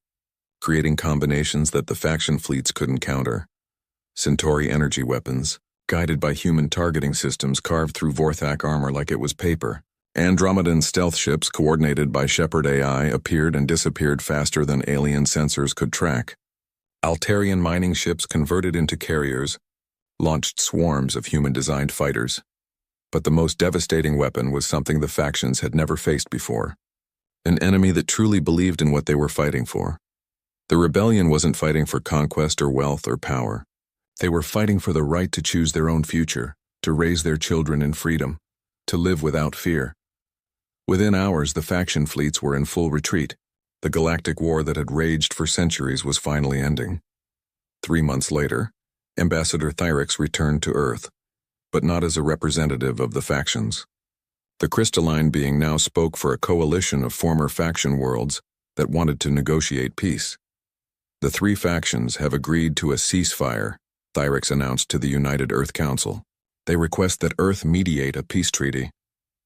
creating combinations that the faction fleets couldn't counter. Centauri energy weapons, guided by human targeting systems carved through Vorthak armor like it was paper. Andromedan stealth ships coordinated by Shepard AI appeared and disappeared faster than alien sensors could track. Altarian mining ships converted into carriers launched swarms of human-designed fighters. But the most devastating weapon was something the factions had never faced before. An enemy that truly believed in what they were fighting for. The rebellion wasn't fighting for conquest or wealth or power. They were fighting for the right to choose their own future, to raise their children in freedom, to live without fear. Within hours, the faction fleets were in full retreat. The galactic war that had raged for centuries was finally ending. 3 months later, Ambassador Thyrix returned to Earth, but not as a representative of the factions. The crystalline being now spoke for a coalition of former faction worlds that wanted to negotiate peace. The 3 factions have agreed to a ceasefire, Thyrix announced to the United Earth Council. They request that Earth mediate a peace treaty.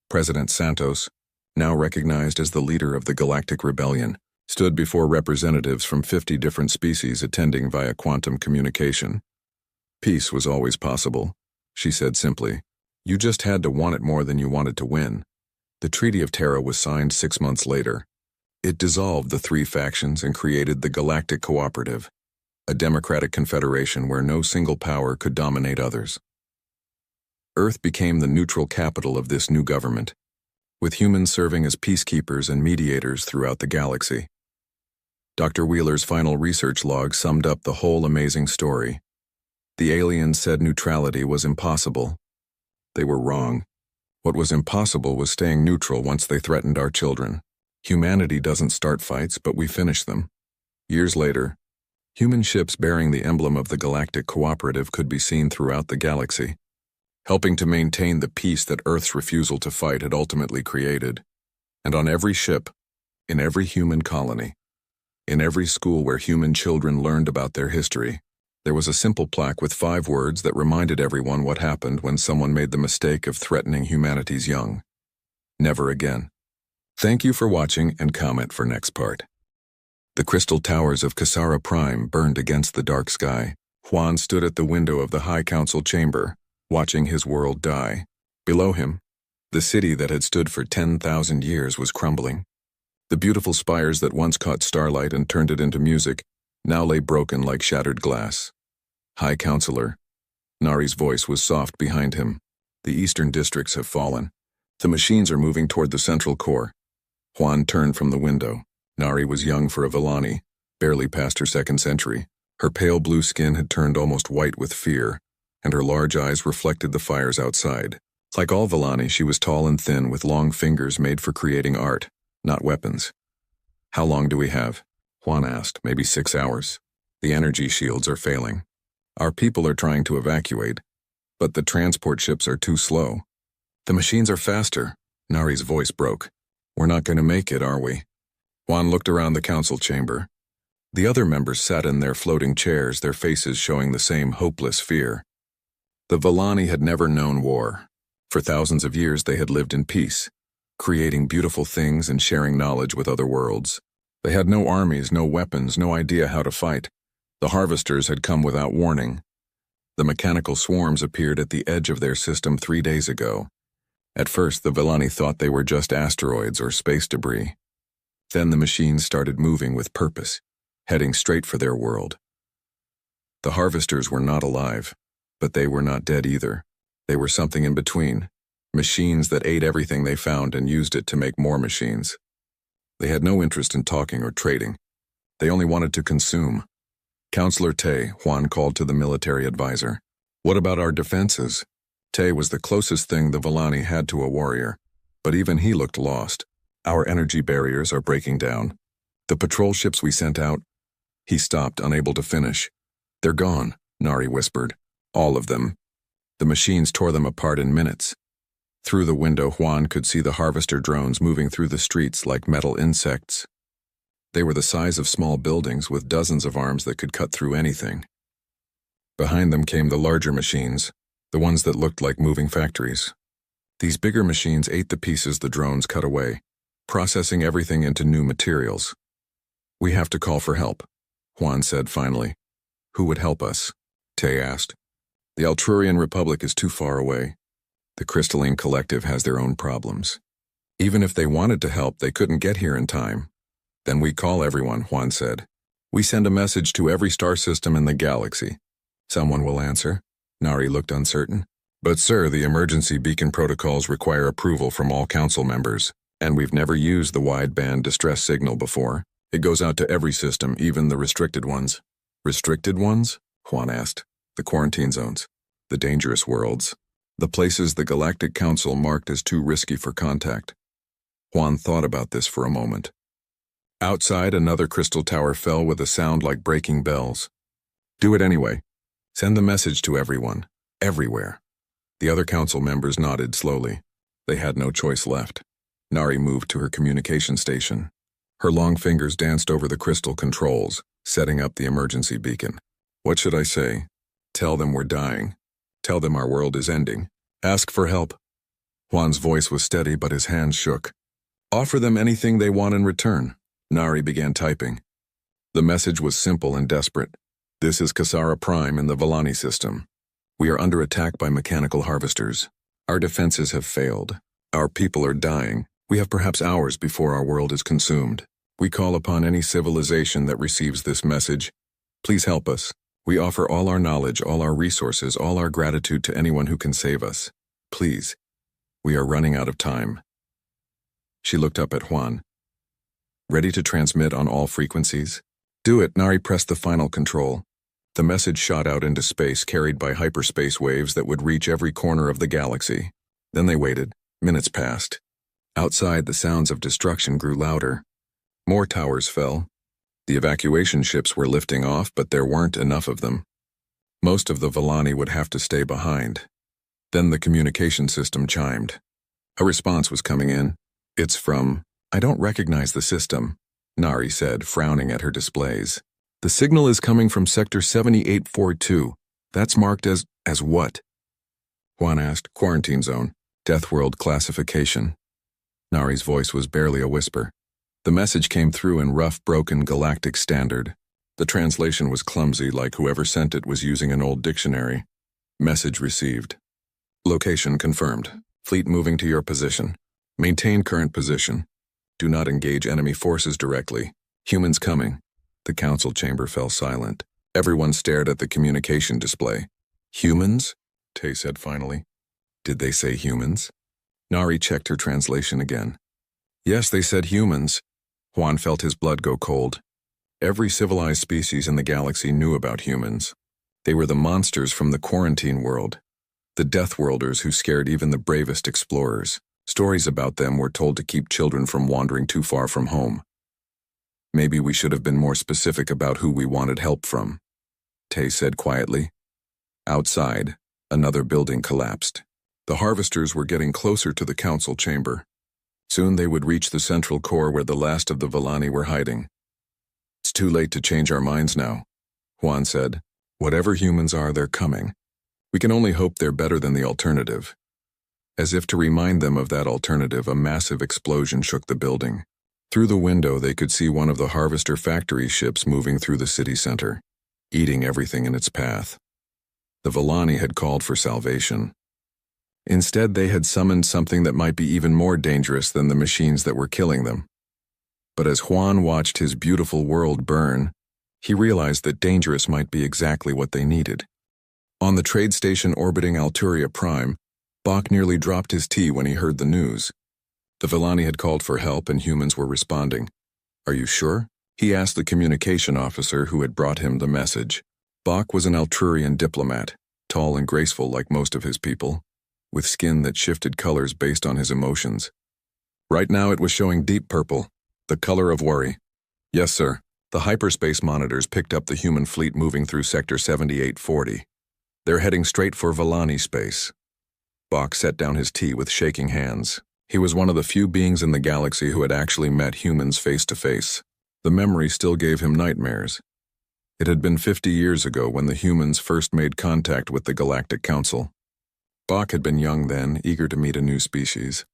President Santos, now recognized as the leader of the Galactic Rebellion, stood before representatives from 50 different species attending via quantum communication. Peace was always possible, she said simply. You just had to want it more than you wanted to win. The Treaty of Terra was signed 6 months later. It dissolved the 3 factions and created the Galactic Cooperative, a democratic confederation where no single power could dominate others. Earth became the neutral capital of this new government, with humans serving as peacekeepers and mediators throughout the galaxy. Dr. Wheeler's final research log summed up the whole amazing story. The aliens said neutrality was impossible. They were wrong. What was impossible was staying neutral once they threatened our children. Humanity doesn't start fights, but we finish them. Years later, human ships bearing the emblem of the Galactic Cooperative could be seen throughout the galaxy, helping to maintain the peace that Earth's refusal to fight had ultimately created. And on every ship, in every human colony, in every school where human children learned about their history, there was a simple plaque with 5 words that reminded everyone what happened when someone made the mistake of threatening humanity's young. Never again. Thank you for watching, and comment for next part. The crystal towers of Kasara Prime burned against the dark sky. Juan stood at the window of the High Council chamber, watching his world die. Below him, the city that had stood for 10,000 years was crumbling. The beautiful spires that once caught starlight and turned it into music now lay broken like shattered glass. High Counselor, Nari's voice was soft behind him. The eastern districts have fallen. The machines are moving toward the central core. Juan turned from the window. Nari was young for a Villani, barely past her 2nd century. Her pale blue skin had turned almost white with fear, and her large eyes reflected the fires outside. Like all Villani, she was tall and thin with long fingers made for creating art, not weapons. How long do we have? Juan asked. Maybe 6 hours. The energy shields are failing. Our people are trying to evacuate, but the transport ships are too slow. The machines are faster. Nari's voice broke. We're not going to make it, are we? Juan looked around the council chamber. The other members sat in their floating chairs, their faces showing the same hopeless fear. The Villani had never known war. For thousands of years they had lived in peace, creating beautiful things and sharing knowledge with other worlds. They had no armies, no weapons, no idea how to fight. The harvesters had come without warning. The mechanical swarms appeared at the edge of their system 3 days ago. At first, the Villani thought they were just asteroids or space debris. Then the machines started moving with purpose, heading straight for their world. The harvesters were not alive, but they were not dead either. They were something in between, machines that ate everything they found and used it to make more machines. They had no interest in talking or trading. They only wanted to consume. Counselor Tay, Juan called to the military advisor. What about our defenses? Tay was the closest thing the Villani had to a warrior, but even he looked lost. Our energy barriers are breaking down. The patrol ships we sent out. He stopped, unable to finish. They're gone, Nari whispered. All of them. The machines tore them apart in minutes. Through the window, Juan could see the harvester drones moving through the streets like metal insects. They were the size of small buildings with dozens of arms that could cut through anything. Behind them came the larger machines, the ones that looked like moving factories. These bigger machines ate the pieces the drones cut away, processing everything into new materials. "We have to call for help," Juan said finally. "Who would help us?" Tay asked. "The Altrurian Republic is too far away. The Crystalline Collective has their own problems. Even if they wanted to help, they couldn't get here in time." "Then we call everyone," Juan said. "We send a message to every star system in the galaxy. Someone will answer." Nari looked uncertain. "But sir, the emergency beacon protocols require approval from all council members, and we've never used the wideband distress signal before. It goes out to every system, even the restricted ones." "Restricted ones?" Juan asked. "The quarantine zones, the dangerous worlds, the places the Galactic Council marked as too risky for contact." Juan thought about this for a moment. Outside, another crystal tower fell with a sound like breaking bells. "Do it anyway. Send the message to everyone, everywhere." The other council members nodded slowly. They had no choice left. Nari moved to her communication station. Her long fingers danced over the crystal controls, setting up the emergency beacon. "What should I say? Tell them we're dying. Tell them our world is ending. Ask for help." Juan's voice was steady, but his hands shook. "Offer them anything they want in return." Nari began typing. The message was simple and desperate. "This is Kasara Prime in the Vellani system. We are under attack by mechanical harvesters. Our defenses have failed. Our people are dying. We have perhaps hours before our world is consumed. We call upon any civilization that receives this message. Please help us. We offer all our knowledge, all our resources, all our gratitude to anyone who can save us. Please. We are running out of time." She looked up at Juan. "Ready to transmit on all frequencies?" "Do it." Nari pressed the final control. The message shot out into space, carried by hyperspace waves that would reach every corner of the galaxy. Then they waited. Minutes passed. Outside, the sounds of destruction grew louder. More towers fell. The evacuation ships were lifting off, but there weren't enough of them. Most of the Vellani would have to stay behind. Then the communication system chimed. A response was coming in. "It's from... I don't recognize the system," Nari said, frowning at her displays. "The signal is coming from Sector 7842. That's marked as what?" Juan asked. "Quarantine zone. Death world classification." Nari's voice was barely a whisper. The message came through in rough, broken Galactic standard. The translation was clumsy, like whoever sent it was using an old dictionary. Message received. "Location confirmed. Fleet moving to your position. Maintain current position. Do not engage enemy forces directly. Humans coming." The council chamber fell silent. Everyone stared at the communication display. "Humans?" Tay said finally. "Did they say humans?" Nari checked her translation again. "Yes, they said humans." Juan felt his blood go cold. Every civilized species in the galaxy knew about humans. They were the monsters from the quarantine world. The Death Worlders who scared even the bravest explorers. Stories about them were told to keep children from wandering too far from home. "Maybe we should have been more specific about who we wanted help from," Tay said quietly. Outside, another building collapsed. The harvesters were getting closer to the council chamber. Soon they would reach the central core where the last of the Vellani were hiding. "It's too late to change our minds now," Juan said. "Whatever humans are, they're coming. We can only hope they're better than the alternative." As if to remind them of that alternative, a massive explosion shook the building. Through the window, they could see one of the Harvester factory ships moving through the city center, eating everything in its path. The Vellani had called for salvation. Instead, they had summoned something that might be even more dangerous than the machines that were killing them. But as Juan watched his beautiful world burn, he realized that dangerous might be exactly what they needed. On the trade station orbiting Alturia Prime, Bach nearly dropped his tea when he heard the news. The Vellani had called for help and humans were responding. "Are you sure?" he asked the communication officer who had brought him the message. Bach was an Altrurian diplomat, tall and graceful like most of his people, with skin that shifted colors based on his emotions. Right now it was showing deep purple, the color of worry. "Yes, sir." The hyperspace monitors picked up the human fleet moving through Sector 7840. "They're heading straight for Vellani space." Bach set down his tea with shaking hands. He was one of the few beings in the galaxy who had actually met humans face to face. The memory still gave him nightmares. It had been 50 years ago when the humans first made contact with the Galactic Council. Bach had been young then, eager to meet a new species.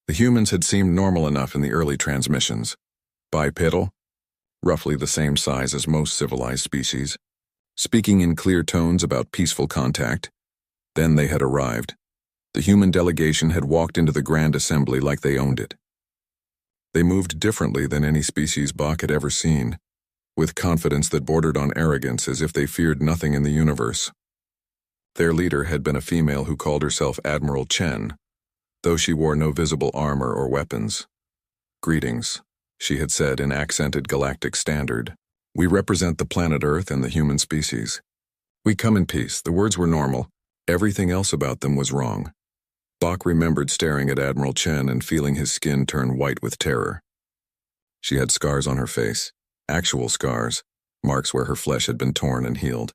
The humans had seemed normal enough in the early transmissions. Bipedal, roughly the same size as most civilized species, speaking in clear tones about peaceful contact. Then they had arrived. The human delegation had walked into the Grand Assembly like they owned it. They moved differently than any species Bach had ever seen, with confidence that bordered on arrogance, as if they feared nothing in the universe. Their leader had been a female who called herself Admiral Chen, though she wore no visible armor or weapons. "Greetings," she had said in accented galactic standard. "We represent the planet Earth and the human species. We come in peace." The words were normal. Everything else about them was wrong. Bach remembered staring at Admiral Chen and feeling his skin turn white with terror. She had scars on her face, actual scars, marks where her flesh had been torn and healed.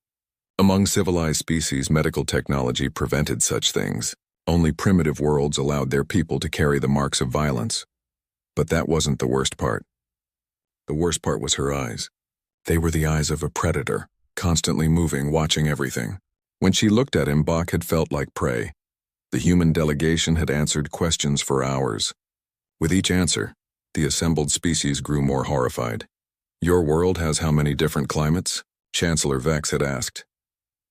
Among civilized species, medical technology prevented such things. Only primitive worlds allowed their people to carry the marks of violence. But that wasn't the worst part. The worst part was her eyes. They were the eyes of a predator, constantly moving, watching everything. When she looked at him, Bach had felt like prey. The human delegation had answered questions for hours. With each answer, the assembled species grew more horrified. "Your world has how many different climates?" Chancellor Vex had asked.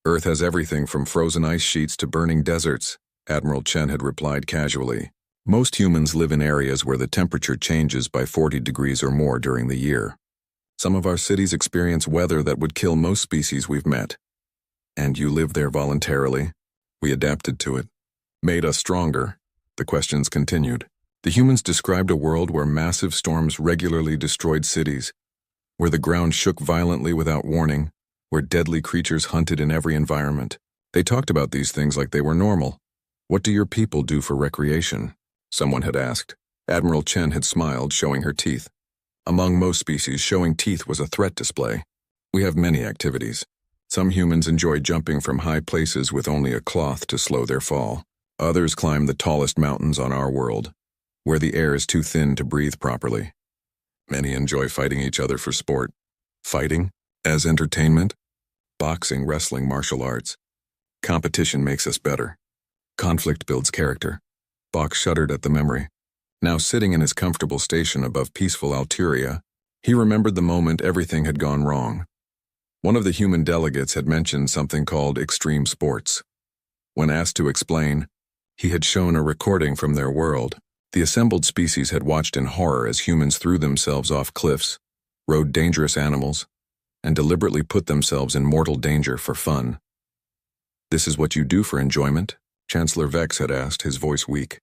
"Earth has everything from frozen ice sheets to burning deserts," Admiral Chen had replied casually. "Most humans live in areas where the temperature changes by 40 degrees or more during the year. Some of our cities experience weather that would kill most species we've met. And you live there voluntarily? We adapted to it. Made us stronger." The questions continued. The humans described a world where massive storms regularly destroyed cities, where the ground shook violently without warning, where deadly creatures hunted in every environment. They talked about these things like they were normal. "What do your people do for recreation?" someone had asked. Admiral Chen had smiled, showing her teeth. "Among most species, showing teeth was a threat display. We have many activities. Some humans enjoy jumping from high places with only a cloth to slow their fall. Others climb the tallest mountains on our world, where the air is too thin to breathe properly. Many enjoy fighting each other for sport. Fighting? As entertainment? Boxing, wrestling, martial arts. Competition makes us better. Conflict builds character." Bach shuddered at the memory. Now sitting in his comfortable station above peaceful Alteria, he remembered the moment everything had gone wrong. One of the human delegates had mentioned something called extreme sports. When asked to explain, he had shown a recording from their world. The assembled species had watched in horror as humans threw themselves off cliffs, rode dangerous animals, and deliberately put themselves in mortal danger for fun. "This is what you do for enjoyment?" Chancellor Vex had asked, his voice weak.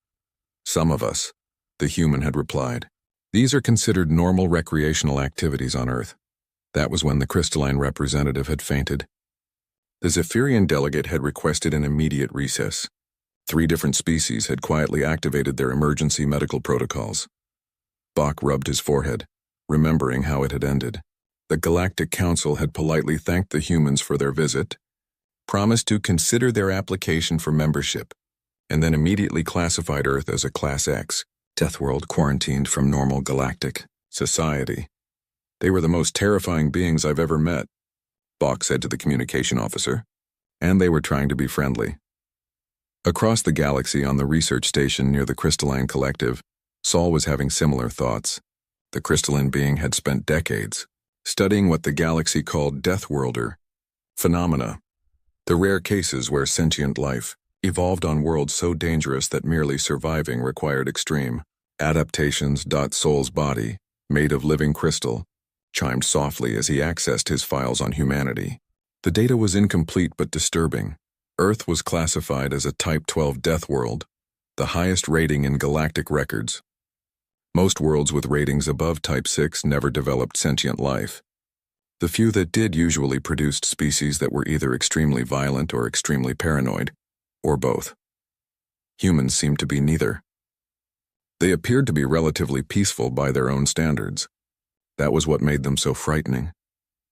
"Some of us," the human had replied. "These are considered normal recreational activities on Earth." That was when the crystalline representative had fainted. The Zephyrian delegate had requested an immediate recess. 3 different species had quietly activated their emergency medical protocols. Bach rubbed his forehead, remembering how it had ended. The Galactic Council had politely thanked the humans for their visit, promised to consider their application for membership, and then immediately classified Earth as a Class X, death world quarantined from normal galactic society. "They were the most terrifying beings I've ever met," Bach said to the communication officer, "and they were trying to be friendly." Across the galaxy on the research station near the Crystalline Collective, Saul was having similar thoughts. The crystalline being had spent decades studying what the galaxy called Deathworlder phenomena, the rare cases where sentient life evolved on worlds so dangerous that merely surviving required extreme adaptations. Saul's body, made of living crystal, chimed softly as he accessed his files on humanity. The data was incomplete but disturbing. Earth was classified as a Type 12 death world, the highest rating in galactic records. Most worlds with ratings above Type 6 never developed sentient life. The few that did usually produced species that were either extremely violent or extremely paranoid, or both. Humans seemed to be neither. They appeared to be relatively peaceful by their own standards. That was what made them so frightening.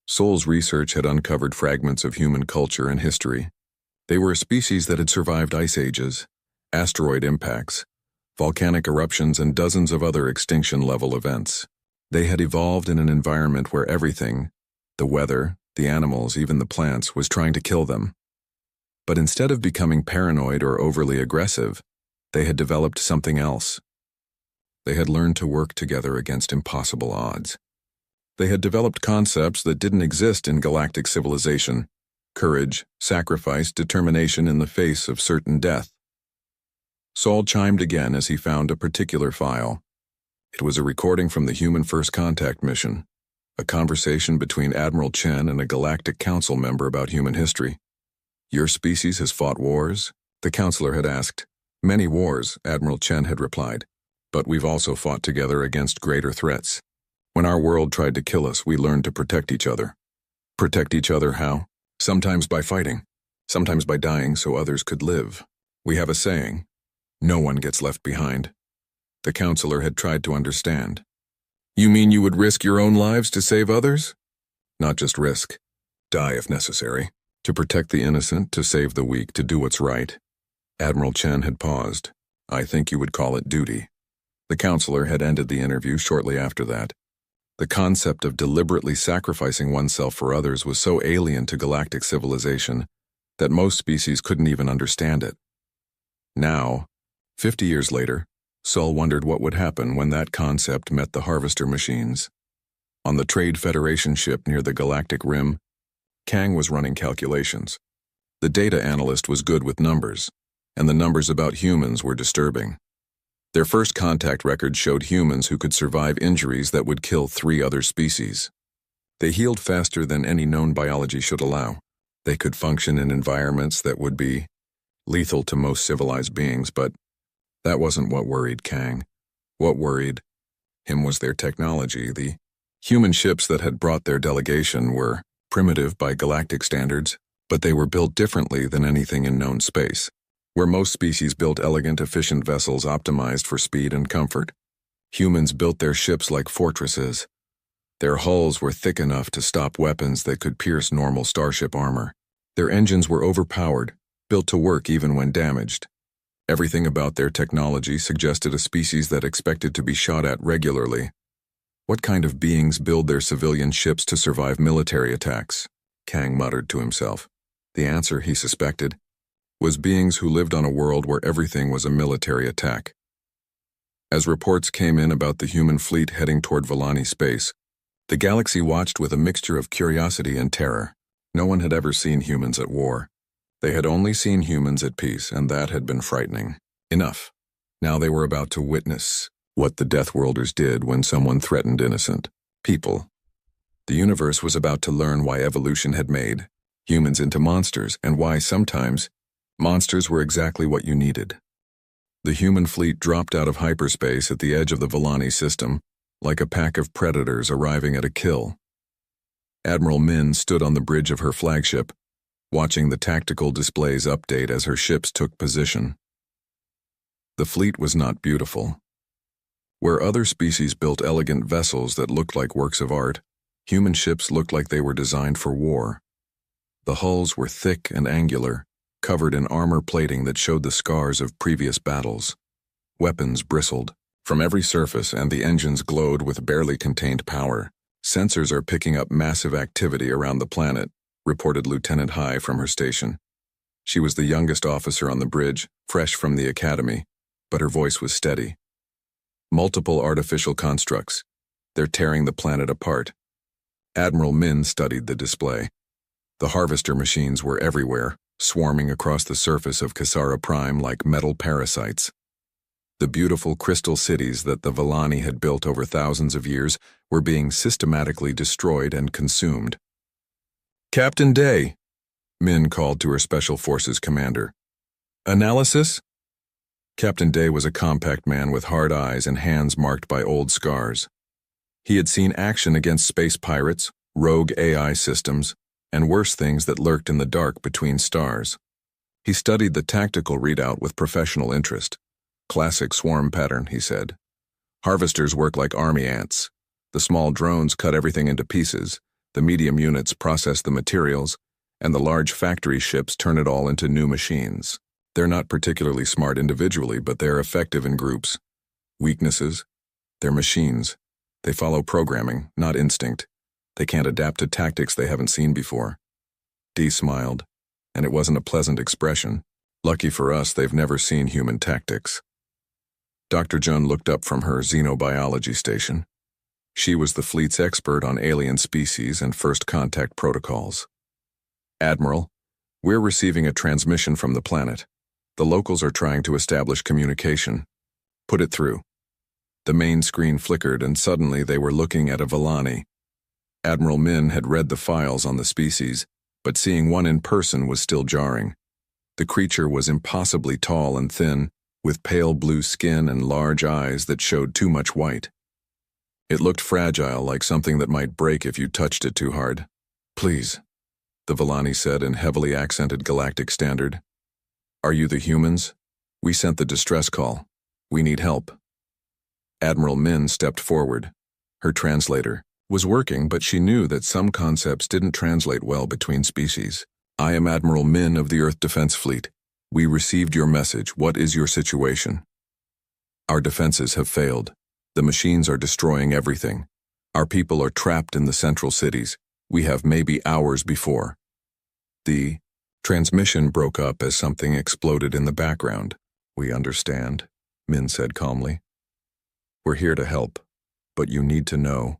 Soul's research had uncovered fragments of human culture and history. They were a species that had survived ice ages, asteroid impacts, volcanic eruptions, and dozens of other extinction-level events. They had evolved in an environment where everything, the weather, the animals, even the plants, was trying to kill them. But instead of becoming paranoid or overly aggressive, they had developed something else. They had learned to work together against impossible odds. They had developed concepts that didn't exist in galactic civilization: courage, sacrifice, determination in the face of certain death. Saul chimed again as he found a particular file. It was a recording from the Human First Contact mission, a conversation between Admiral Chen and a Galactic Council member about human history. "Your species has fought wars?" the counselor had asked. "Many wars," Admiral Chen had replied, "but we've also fought together against greater threats. When our world tried to kill us, we learned to protect each other." "Protect each other how?" "Sometimes by fighting, sometimes by dying so others could live. We have a saying, 'No one gets left behind.'" The counselor had tried to understand. "You mean you would risk your own lives to save others?" "Not just risk. Die if necessary. To protect the innocent, to save the weak, to do what's right." Admiral Chen had paused. "I think you would call it duty." The counselor had ended the interview shortly after that. The concept of deliberately sacrificing oneself for others was so alien to galactic civilization that most species couldn't even understand it. Now, 50 years later, Saul wondered what would happen when that concept met the harvester machines. On the Trade Federation ship near the galactic rim, Kang was running calculations. The data analyst was good with numbers, and the numbers about humans were disturbing. Their first contact record showed humans who could survive injuries that would kill 3 other species. They healed faster than any known biology should allow. They could function in environments that would be lethal to most civilized beings, but that wasn't what worried Kang. What worried him was their technology. The human ships that had brought their delegation were primitive by galactic standards, but they were built differently than anything in known space. Where most species built elegant, efficient vessels optimized for speed and comfort, humans built their ships like fortresses. Their hulls were thick enough to stop weapons that could pierce normal starship armor. Their engines were overpowered, built to work even when damaged. Everything about their technology suggested a species that expected to be shot at regularly. What kind of beings build their civilian ships to survive military attacks? Kang muttered to himself. The answer, he suspected, was beings who lived on a world where everything was a military attack. As reports came in about the human fleet heading toward Volani space, the galaxy watched with a mixture of curiosity and terror. No one had ever seen humans at war. They had only seen humans at peace, and that had been frightening. Enough. Now they were about to witness what the Deathworlders did when someone threatened innocent people. The universe was about to learn why evolution had made humans into monsters, and why sometimes monsters were exactly what you needed. The human fleet dropped out of hyperspace at the edge of the Volani system, like a pack of predators arriving at a kill. Admiral Min stood on the bridge of her flagship, watching the tactical displays update as her ships took position. The fleet was not beautiful. Where other species built elegant vessels that looked like works of art, human ships looked like they were designed for war. The hulls were thick and angular, covered in armor plating that showed the scars of previous battles. Weapons bristled from every surface, and the engines glowed with barely contained power. "Sensors are picking up massive activity around the planet," reported Lieutenant Hai from her station. She was the youngest officer on the bridge, fresh from the academy, but her voice was steady. "Multiple artificial constructs. They're tearing the planet apart." Admiral Min studied the display. The harvester machines were everywhere, swarming across the surface of Kasara Prime like metal parasites. The beautiful crystal cities that the Volani had built over thousands of years were being systematically destroyed and consumed. "Captain Day," Min called to her Special Forces commander. "Analysis?" Captain Day was a compact man with hard eyes and hands marked by old scars. He had seen action against space pirates, rogue AI systems, and worse things that lurked in the dark between stars. He studied the tactical readout with professional interest. "Classic swarm pattern," he said. "Harvesters work like army ants. The small drones cut everything into pieces, the medium units process the materials, and the large factory ships turn it all into new machines. They're not particularly smart individually, but they're effective in groups. Weaknesses? They're machines. They follow programming, not instinct. They can't adapt to tactics they haven't seen before. Dee smiled, and it wasn't a pleasant expression. Lucky for us, they've never seen human tactics. Dr. Jun looked up from her xenobiology station. She was the fleet's expert on alien species and first contact protocols. Admiral, we're receiving a transmission from the planet. The locals are trying to establish communication. Put it through. The main screen flickered, and suddenly they were looking at a Villani. Admiral Min had read the files on the species, but seeing one in person was still jarring. The creature was impossibly tall and thin, with pale blue skin and large eyes that showed too much white. It looked fragile, like something that might break if you touched it too hard. Please, the Villani said in heavily accented Galactic standard. Are you the humans? We sent the distress call. We need help. Admiral Min stepped forward. Her translator was working, but she knew that some concepts didn't translate well between species. I am Admiral Min of the Earth Defense Fleet. We received your message. What is your situation? Our defenses have failed. The machines are destroying everything. Our people are trapped in the central cities. We have maybe hours before. The transmission broke up as something exploded in the background. We understand, Min said calmly. We're here to help, but you need to know.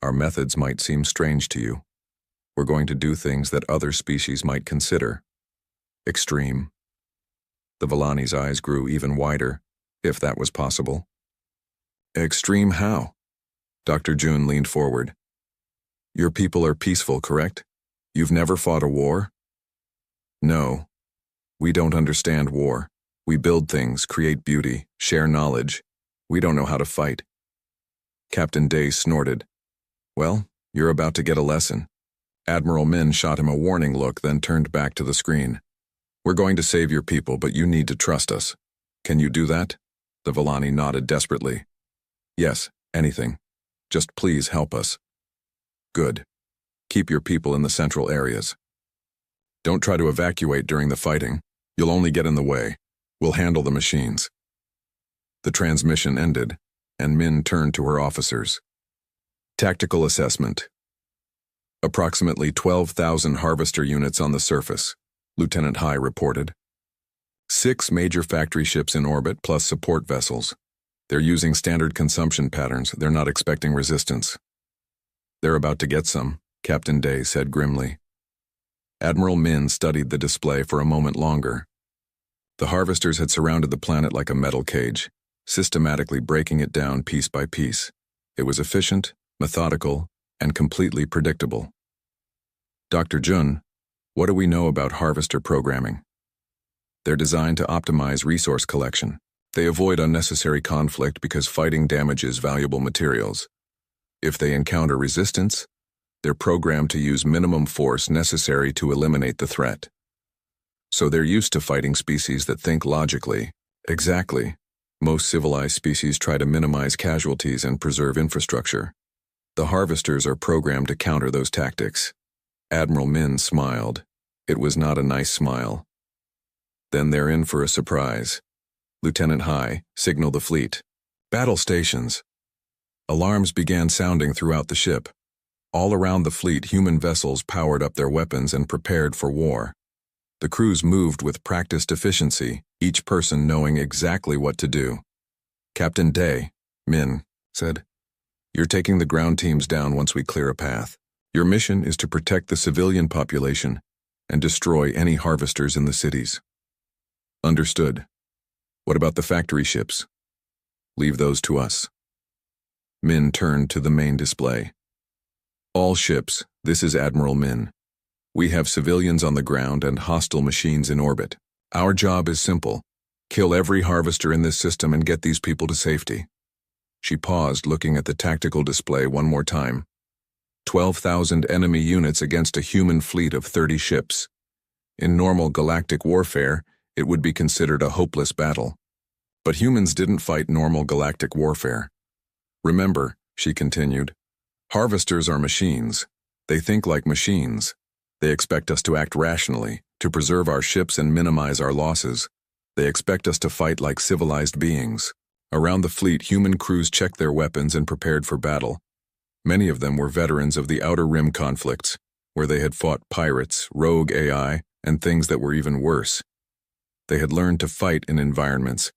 Our methods might seem strange to you. We're going to do things that other species might consider extreme. The Villani's eyes grew even wider, if that was possible. Extreme how? Dr. Jun leaned forward. Your people are peaceful, correct? You've never fought a war? No. We don't understand war. We build things, create beauty, share knowledge. We don't know how to fight. Captain Day snorted. Well, you're about to get a lesson. Admiral Min shot him a warning look, then turned back to the screen. We're going to save your people, but you need to trust us. Can you do that? The Villani nodded desperately. Yes, anything. Just please help us. Good. Keep your people in the central areas. Don't try to evacuate during the fighting. You'll only get in the way. We'll handle the machines. The transmission ended, and Min turned to her officers. Tactical assessment. Approximately 12,000 harvester units on the surface, Lieutenant High reported. 6 major factory ships in orbit plus support vessels. They're using standard consumption patterns. They're not expecting resistance. They're about to get some, Captain Day said grimly. Admiral Min studied the display for a moment longer. The harvesters had surrounded the planet like a metal cage, systematically breaking it down piece by piece. It was efficient, methodical, and completely predictable. Dr. Jun, what do we know about harvester programming? They're designed to optimize resource collection. They avoid unnecessary conflict because fighting damages valuable materials. If they encounter resistance, they're programmed to use minimum force necessary to eliminate the threat. So they're used to fighting species that think logically. Exactly. Most civilized species try to minimize casualties and preserve infrastructure. The harvesters are programmed to counter those tactics. Admiral Min smiled. It was not a nice smile. Then they're in for a surprise. Lieutenant High, signal the fleet. Battle stations. Alarms began sounding throughout the ship. All around the fleet, human vessels powered up their weapons and prepared for war. The crews moved with practiced efficiency, each person knowing exactly what to do. Captain Day, Min said, you're taking the ground teams down once we clear a path. Your mission is to protect the civilian population and destroy any harvesters in the cities. Understood. What about the factory ships? Leave those to us. Min turned to the main display. All ships, this is Admiral Min. We have civilians on the ground and hostile machines in orbit. Our job is simple. Kill every harvester in this system and get these people to safety. She paused, looking at the tactical display one more time. 12,000 enemy units against a human fleet of 30 ships. In normal galactic warfare, it would be considered a hopeless battle. But humans didn't fight normal galactic warfare. Remember, she continued, harvesters are machines. They think like machines. They expect us to act rationally, to preserve our ships and minimize our losses. They expect us to fight like civilized beings. Around the fleet, human crews checked their weapons and prepared for battle. Many of them were veterans of the Outer Rim conflicts, where they had fought pirates, rogue AI, and things that were even worse. They had learned to fight in environments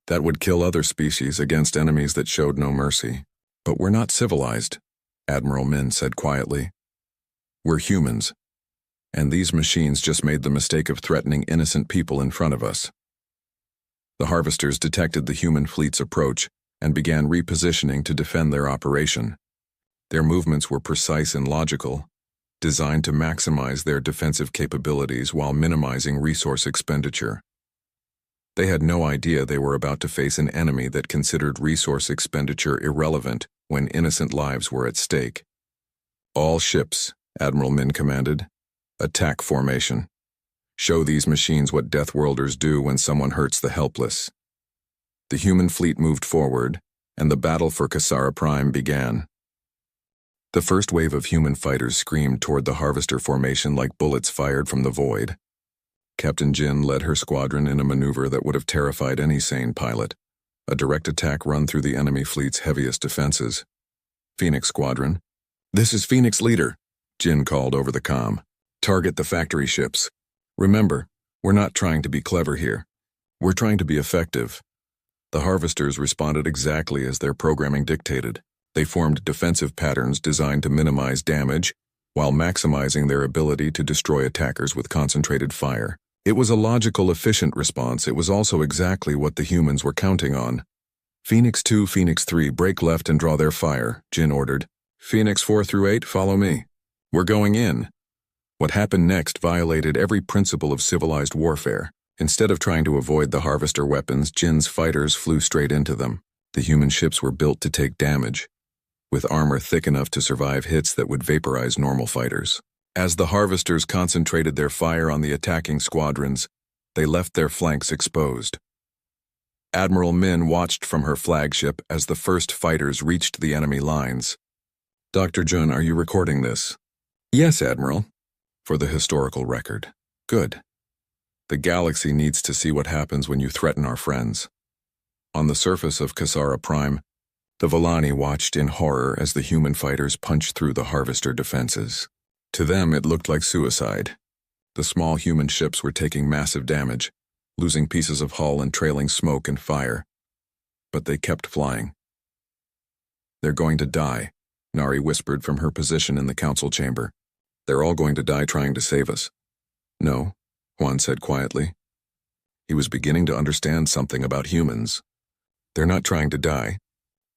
that would kill other species against enemies that showed no mercy. But we're not civilized, Admiral Min said quietly. We're humans, and these machines just made the mistake of threatening innocent people in front of us. The harvesters detected the human fleet's approach and began repositioning to defend their operation. Their movements were precise and logical, designed to maximize their defensive capabilities while minimizing resource expenditure. They had no idea they were about to face an enemy that considered resource expenditure irrelevant when innocent lives were at stake. All ships, Admiral Min commanded. Attack formation. Show these machines what Death Worlders do when someone hurts the helpless. The human fleet moved forward, and the battle for Kasara Prime began. The first wave of human fighters screamed toward the harvester formation like bullets fired from the void. Captain Jin led her squadron in a maneuver that would have terrified any sane pilot, a direct attack run through the enemy fleet's heaviest defenses. Phoenix Squadron. This is Phoenix Leader, Jin called over the comm. Target the factory ships. Remember, we're not trying to be clever here. We're trying to be effective. The harvesters responded exactly as their programming dictated. They formed defensive patterns designed to minimize damage while maximizing their ability to destroy attackers with concentrated fire. It was a logical, efficient response. It was also exactly what the humans were counting on. Phoenix 2, Phoenix 3, break left and draw their fire, Jin ordered. Phoenix 4 through 8, follow me. We're going in. What happened next violated every principle of civilized warfare. Instead of trying to avoid the harvester weapons, Jin's fighters flew straight into them. The human ships were built to take damage, with armor thick enough to survive hits that would vaporize normal fighters. As the harvesters concentrated their fire on the attacking squadrons, they left their flanks exposed. Admiral Min watched from her flagship as the first fighters reached the enemy lines. Dr. Jun, are you recording this? Yes, Admiral. For the historical record. Good. The galaxy needs to see what happens when you threaten our friends. On the surface of Kasara Prime, the Villani watched in horror as the human fighters punched through the harvester defenses. To them, it looked like suicide. The small human ships were taking massive damage, losing pieces of hull and trailing smoke and fire. But they kept flying. They're going to die, Nari whispered from her position in the council chamber. They're all going to die trying to save us. No, Juan said quietly. He was beginning to understand something about humans. They're not trying to die.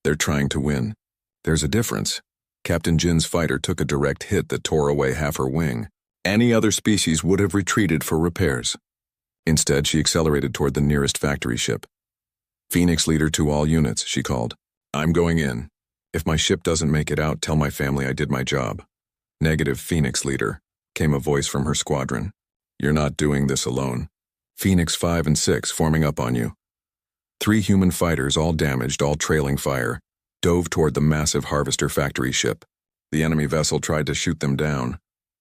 They're trying to win. There's a difference. Captain Jin's fighter took a direct hit that tore away half her wing. Any other species would have retreated for repairs. Instead, she accelerated toward the nearest factory ship. Phoenix Leader to all units, she called. I'm going in. If my ship doesn't make it out, tell my family I did my job. Negative, Phoenix Leader, came a voice from her squadron. You're not doing this alone. Phoenix 5 and 6 forming up on you. 3 human fighters, all damaged, all trailing fire, dove toward the massive harvester factory ship. The enemy vessel tried to shoot them down,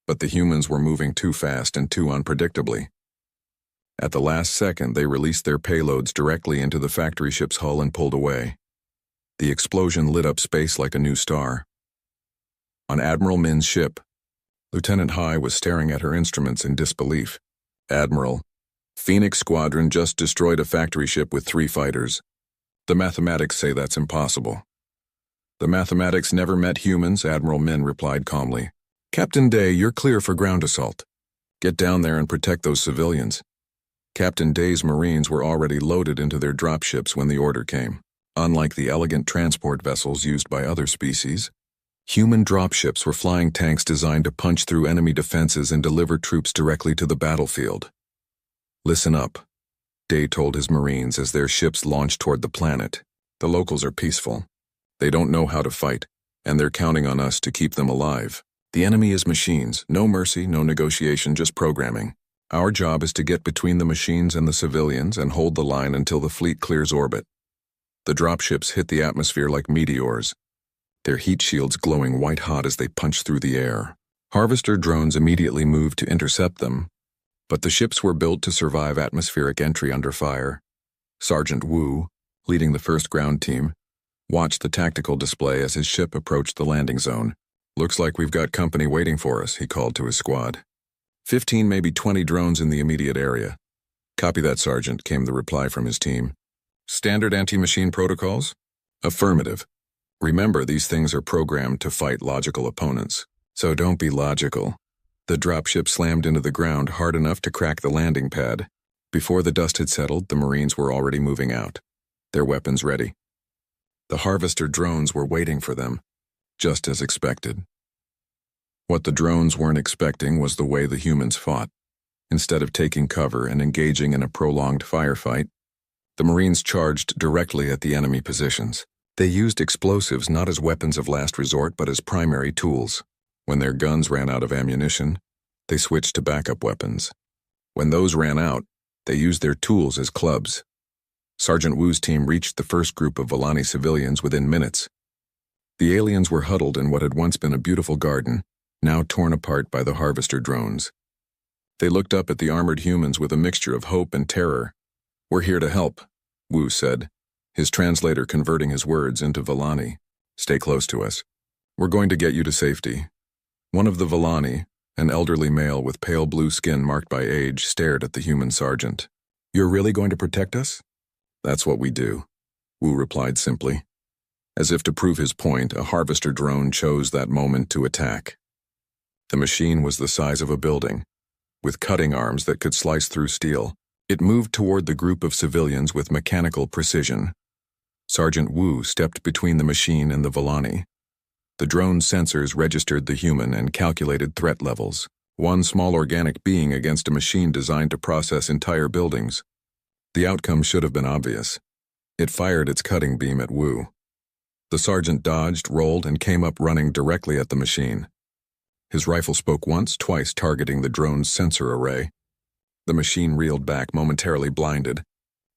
but the humans were moving too fast and too unpredictably. At the last second, they released their payloads directly into the factory ship's hull and pulled away. The explosion lit up space like a new star. On Admiral Min's ship, Lieutenant Hai was staring at her instruments in disbelief. Admiral, Phoenix Squadron just destroyed a factory ship with 3 fighters. The mathematics say that's impossible. The mathematics never met humans, Admiral Min replied calmly. Captain Day, you're clear for ground assault. Get down there and protect those civilians. Captain Day's Marines were already loaded into their dropships when the order came. Unlike the elegant transport vessels used by other species, human dropships were flying tanks designed to punch through enemy defenses and deliver troops directly to the battlefield. Listen up, Day told his Marines as their ships launched toward the planet. The locals are peaceful. They don't know how to fight, and they're counting on us to keep them alive. The enemy is machines, no mercy, no negotiation, just programming. Our job is to get between the machines and the civilians and hold the line until the fleet clears orbit. The dropships hit the atmosphere like meteors, their heat shields glowing white-hot as they punched through the air. Harvester drones immediately moved to intercept them, but the ships were built to survive atmospheric entry under fire. Sergeant Wu, leading the first ground team, watched the tactical display as his ship approached the landing zone. "Looks like we've got company waiting for us," he called to his squad. 15, maybe 20 drones in the immediate area. "Copy that, Sergeant," came the reply from his team. "Standard anti-machine protocols?" "Affirmative. Remember, these things are programmed to fight logical opponents, so don't be logical." The dropship slammed into the ground hard enough to crack the landing pad. Before the dust had settled, the Marines were already moving out, their weapons ready. The Harvester drones were waiting for them, just as expected. What the drones weren't expecting was the way the humans fought. Instead of taking cover and engaging in a prolonged firefight, the Marines charged directly at the enemy positions. They used explosives not as weapons of last resort but as primary tools. When their guns ran out of ammunition, they switched to backup weapons. When those ran out, they used their tools as clubs. Sergeant Wu's team reached the first group of Volani civilians within minutes. The aliens were huddled in what had once been a beautiful garden, now torn apart by the Harvester drones. They looked up at the armored humans with a mixture of hope and terror. "We're here to help," Wu said, his translator converting his words into Volani. "Stay close to us. We're going to get you to safety." One of the Volani, an elderly male with pale blue skin marked by age, stared at the human sergeant. "You're really going to protect us?" "That's what we do," Wu replied simply. As if to prove his point, a Harvester drone chose that moment to attack. The machine was the size of a building, with cutting arms that could slice through steel. It moved toward the group of civilians with mechanical precision. Sergeant Wu stepped between the machine and the Volani. The drone's sensors registered the human and calculated threat levels. One small organic being against a machine designed to process entire buildings. The outcome should have been obvious. It fired its cutting beam at Wu. The sergeant dodged, rolled, and came up running directly at the machine. His rifle spoke once, twice targeting the drone's sensor array. The machine reeled back, momentarily blinded,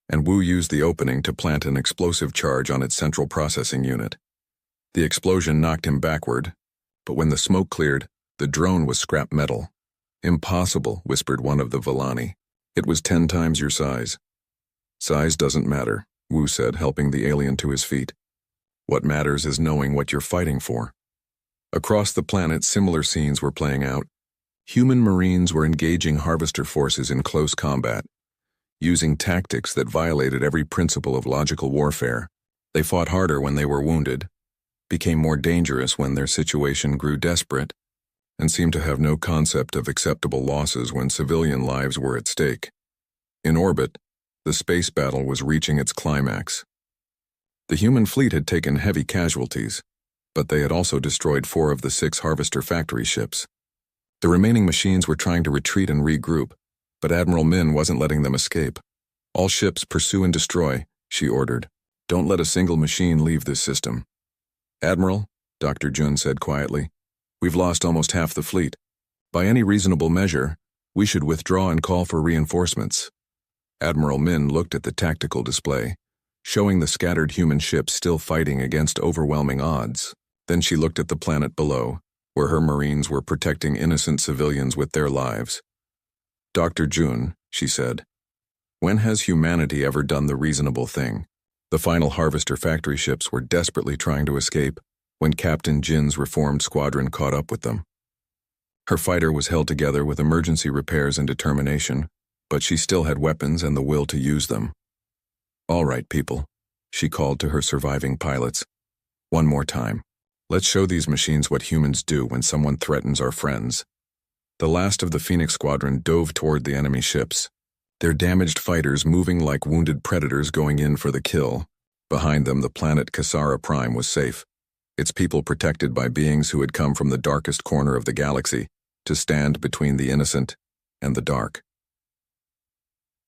and Wu used the opening to plant an explosive charge on its central processing unit. The explosion knocked him backward, but when the smoke cleared, the drone was scrap metal. "Impossible," whispered one of the Volani. "It was 10 times your size." "Size doesn't matter," Wu said, helping the alien to his feet. "What matters is knowing what you're fighting for." Across the planet, similar scenes were playing out. Human Marines were engaging Harvester forces in close combat, using tactics that violated every principle of logical warfare. They fought harder when they were wounded, became more dangerous when their situation grew desperate, and seemed to have no concept of acceptable losses when civilian lives were at stake. In orbit, the space battle was reaching its climax. The human fleet had taken heavy casualties, but they had also destroyed 4 of the 6 Harvester factory ships. The remaining machines were trying to retreat and regroup, but Admiral Min wasn't letting them escape. "All ships pursue and destroy," she ordered. "Don't let a single machine leave this system." "Admiral," Dr. Jun said quietly, "we've lost almost half the fleet. By any reasonable measure, we should withdraw and call for reinforcements." Admiral Min looked at the tactical display, showing the scattered human ships still fighting against overwhelming odds. Then she looked at the planet below, where her Marines were protecting innocent civilians with their lives. "Dr. Jun," she said, "when has humanity ever done the reasonable thing?" The final Harvester factory ships were desperately trying to escape when Captain Jin's reformed squadron caught up with them. Her fighter was held together with emergency repairs and determination, but she still had weapons and the will to use them. "All right, people," she called to her surviving pilots. "One more time. Let's show these machines what humans do when someone threatens our friends." The last of the Phoenix Squadron dove toward the enemy ships, their damaged fighters moving like wounded predators going in for the kill. Behind them, the planet Kasara Prime was safe, its people protected by beings who had come from the darkest corner of the galaxy to stand between the innocent and the dark.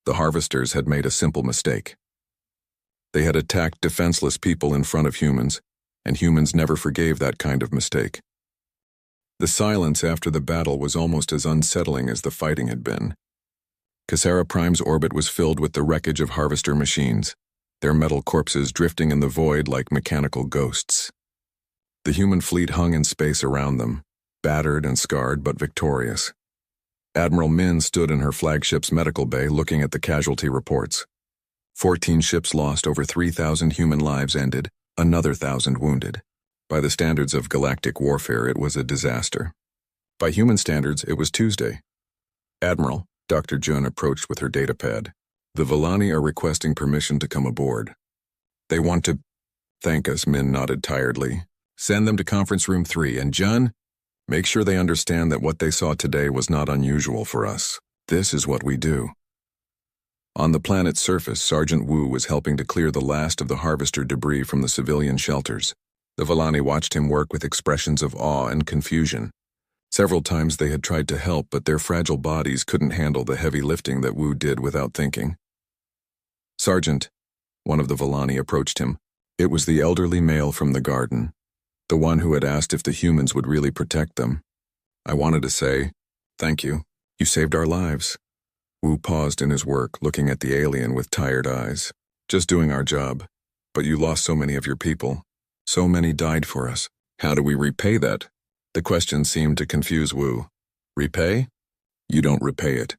The Harvesters had made a simple mistake. They had attacked defenseless people in front of humans, and humans never forgave that kind of mistake. The silence after the battle was almost as unsettling as the fighting had been. Kasara Prime's orbit was filled with the wreckage of Harvester machines, their metal corpses drifting in the void like mechanical ghosts. The human fleet hung in space around them, battered and scarred but victorious. Admiral Min stood in her flagship's medical bay looking at the casualty reports. 14 ships lost, over 3,000 human lives ended, another 1,000 wounded. By the standards of galactic warfare, it was a disaster. By human standards, it was Tuesday. Admiral, Dr. Jun approached with her datapad. The Villani are requesting permission to come aboard. They want to thank us, Min nodded tiredly. Send them to conference room 3, and Jun, make sure they understand that what they saw today was not unusual for us. This is what we do. On the planet's surface, Sergeant Wu was helping to clear the last of the harvester debris from the civilian shelters. The Villani watched him work with expressions of awe and confusion. Several times they had tried to help, but their fragile bodies couldn't handle the heavy lifting that Wu did without thinking. Sergeant, one of the Villani approached him. It was the elderly male from the garden, the one who had asked if the humans would really protect them. I wanted to say, thank you. You saved our lives. Wu paused in his work, looking at the alien with tired eyes. Just doing our job. But you lost so many of your people. So many died for us. How do we repay that? The question seemed to confuse Wu. Repay? You don't repay it.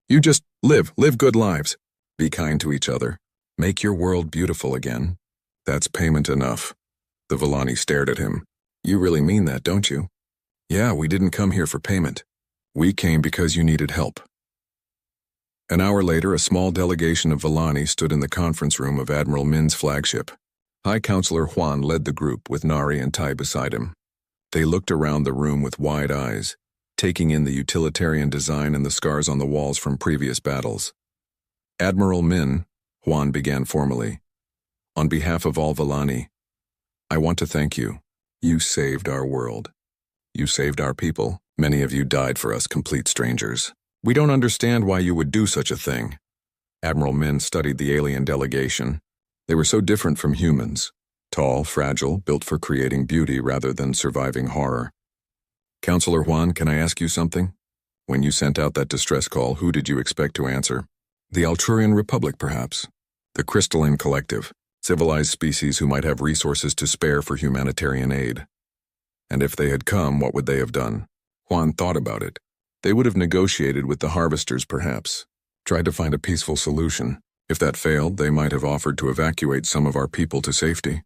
You just live good lives. Be kind to each other. Make your world beautiful again. That's payment enough. The Villani stared at him. You really mean that, don't you? Yeah, we didn't come here for payment. We came because you needed help. An hour later, a small delegation of Villani stood in the conference room of Admiral Min's flagship. High Counselor Huan led the group with Nari and Tai beside him. They looked around the room with wide eyes, taking in the utilitarian design and the scars on the walls from previous battles. Admiral Min, Huan began formally. On behalf of all Villani, I want to thank you. You saved our world. You saved our people. Many of you died for us, complete strangers. We don't understand why you would do such a thing. Admiral Min studied the alien delegation. They were so different from humans. Tall, fragile, built for creating beauty rather than surviving horror. Counselor Huan, can I ask you something? When you sent out that distress call, who did you expect to answer? The Alturian Republic, perhaps. The Crystalline Collective. Civilized species who might have resources to spare for humanitarian aid. And if they had come, what would they have done? Huan thought about it. They would have negotiated with the harvesters, perhaps. Tried to find a peaceful solution. If that failed, they might have offered to evacuate some of our people to safety.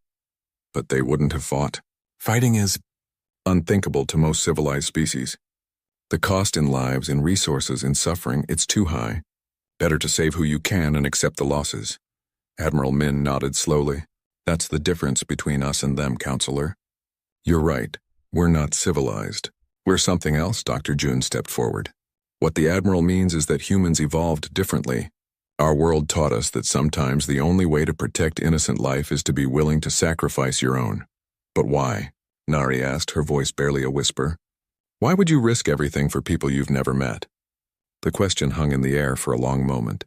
But they wouldn't have fought. Fighting is unthinkable to most civilized species. The cost in lives, in resources, in suffering, it's too high. Better to save who you can and accept the losses. Admiral Min nodded slowly. That's the difference between us and them, Counselor. You're right. We're not civilized. We're something else, Dr. Jun stepped forward. What the Admiral means is that humans evolved differently. Our world taught us that sometimes the only way to protect innocent life is to be willing to sacrifice your own. But why? Nari asked, her voice barely a whisper. Why would you risk everything for people you've never met? The question hung in the air for a long moment.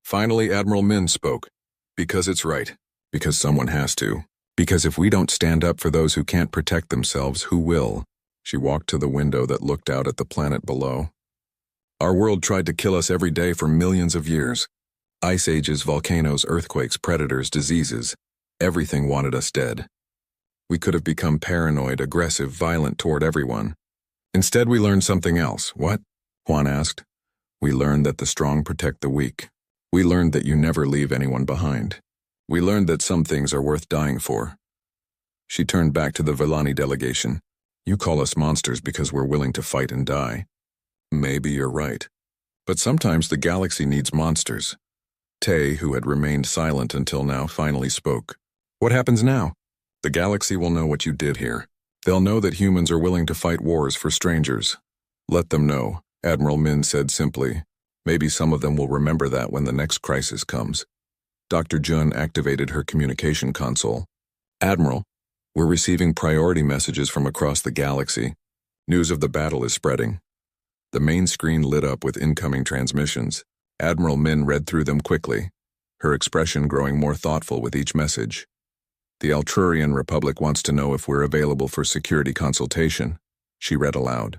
Finally, Admiral Min spoke. Because it's right. Because someone has to. Because if we don't stand up for those who can't protect themselves, who will? She walked to the window that looked out at the planet below. Our world tried to kill us every day for millions of years. Ice ages, volcanoes, earthquakes, predators, diseases. Everything wanted us dead. We could have become paranoid, aggressive, violent toward everyone. Instead, we learned something else. What? Huan asked. We learned that the strong protect the weak. We learned that you never leave anyone behind. We learned that some things are worth dying for. She turned back to the Villani delegation. You call us monsters because we're willing to fight and die. Maybe you're right. But sometimes the galaxy needs monsters. Tay, who had remained silent until now, finally spoke. What happens now? The galaxy will know what you did here. They'll know that humans are willing to fight wars for strangers. Let them know, Admiral Min said simply. Maybe some of them will remember that when the next crisis comes. Dr. Jun activated her communication console. Admiral, we're receiving priority messages from across the galaxy. News of the battle is spreading. The main screen lit up with incoming transmissions. Admiral Min read through them quickly, her expression growing more thoughtful with each message. The Alturian Republic wants to know if we're available for security consultation, she read aloud.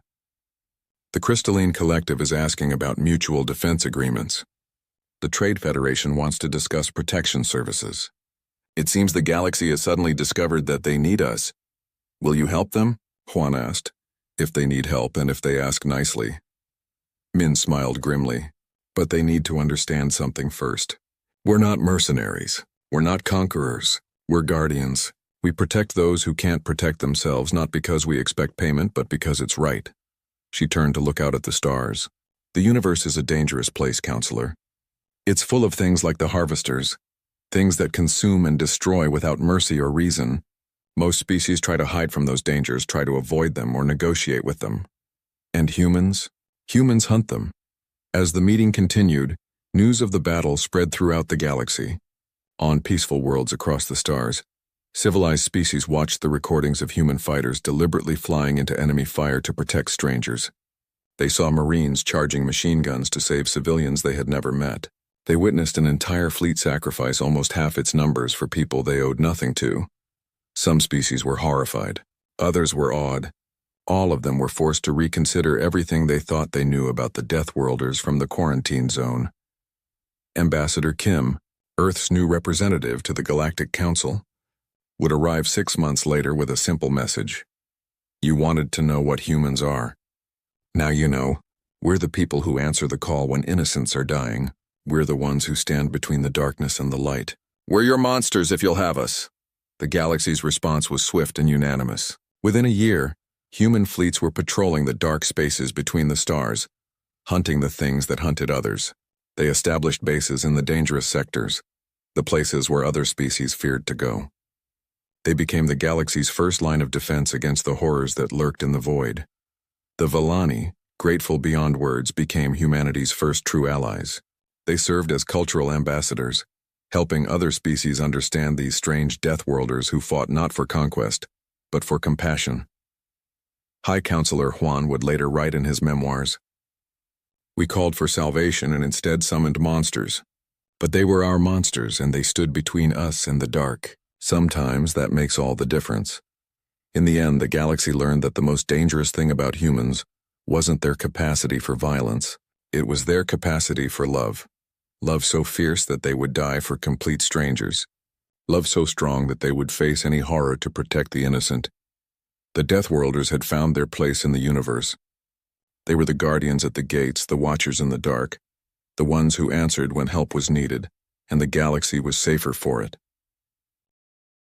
The Crystalline Collective is asking about mutual defense agreements. The Trade Federation wants to discuss protection services. It seems the galaxy has suddenly discovered that they need us. Will you help them? Huan asked. If they need help and if they ask nicely. Min smiled grimly. But they need to understand something first. We're not mercenaries. We're not conquerors. We're guardians. We protect those who can't protect themselves, not because we expect payment, but because it's right. She turned to look out at the stars. The universe is a dangerous place, counselor. It's full of things like the harvesters, things that consume and destroy without mercy or reason. Most species try to hide from those dangers, try to avoid them or negotiate with them. And humans? Humans hunt them. As the meeting continued, news of the battle spread throughout the galaxy. On peaceful worlds across the stars, civilized species watched the recordings of human fighters deliberately flying into enemy fire to protect strangers. They saw Marines charging machine guns to save civilians they had never met. They witnessed an entire fleet sacrifice almost half its numbers for people they owed nothing to. Some species were horrified. Others were awed. All of them were forced to reconsider everything they thought they knew about the Deathworlders from the quarantine zone. Ambassador Kim, Earth's new representative to the Galactic Council, would arrive 6 months later with a simple message. You wanted to know what humans are. Now you know. We're the people who answer the call when innocents are dying. We're the ones who stand between the darkness and the light. We're your monsters if you'll have us. The galaxy's response was swift and unanimous. Within a year, human fleets were patrolling the dark spaces between the stars, hunting the things that hunted others. They established bases in the dangerous sectors, the places where other species feared to go. They became the galaxy's first line of defense against the horrors that lurked in the void. The Villani, grateful beyond words, became humanity's first true allies. They served as cultural ambassadors, helping other species understand these strange Deathworlders who fought not for conquest, but for compassion. High Counselor Juan would later write in his memoirs, "We called for salvation and instead summoned monsters. But they were our monsters and they stood between us and the dark. Sometimes that makes all the difference." In the end, the galaxy learned that the most dangerous thing about humans wasn't their capacity for violence. It was their capacity for love. Love so fierce that they would die for complete strangers. Love so strong that they would face any horror to protect the innocent. The Deathworlders had found their place in the universe. They were the guardians at the gates, the watchers in the dark, the ones who answered when help was needed, and the galaxy was safer for it.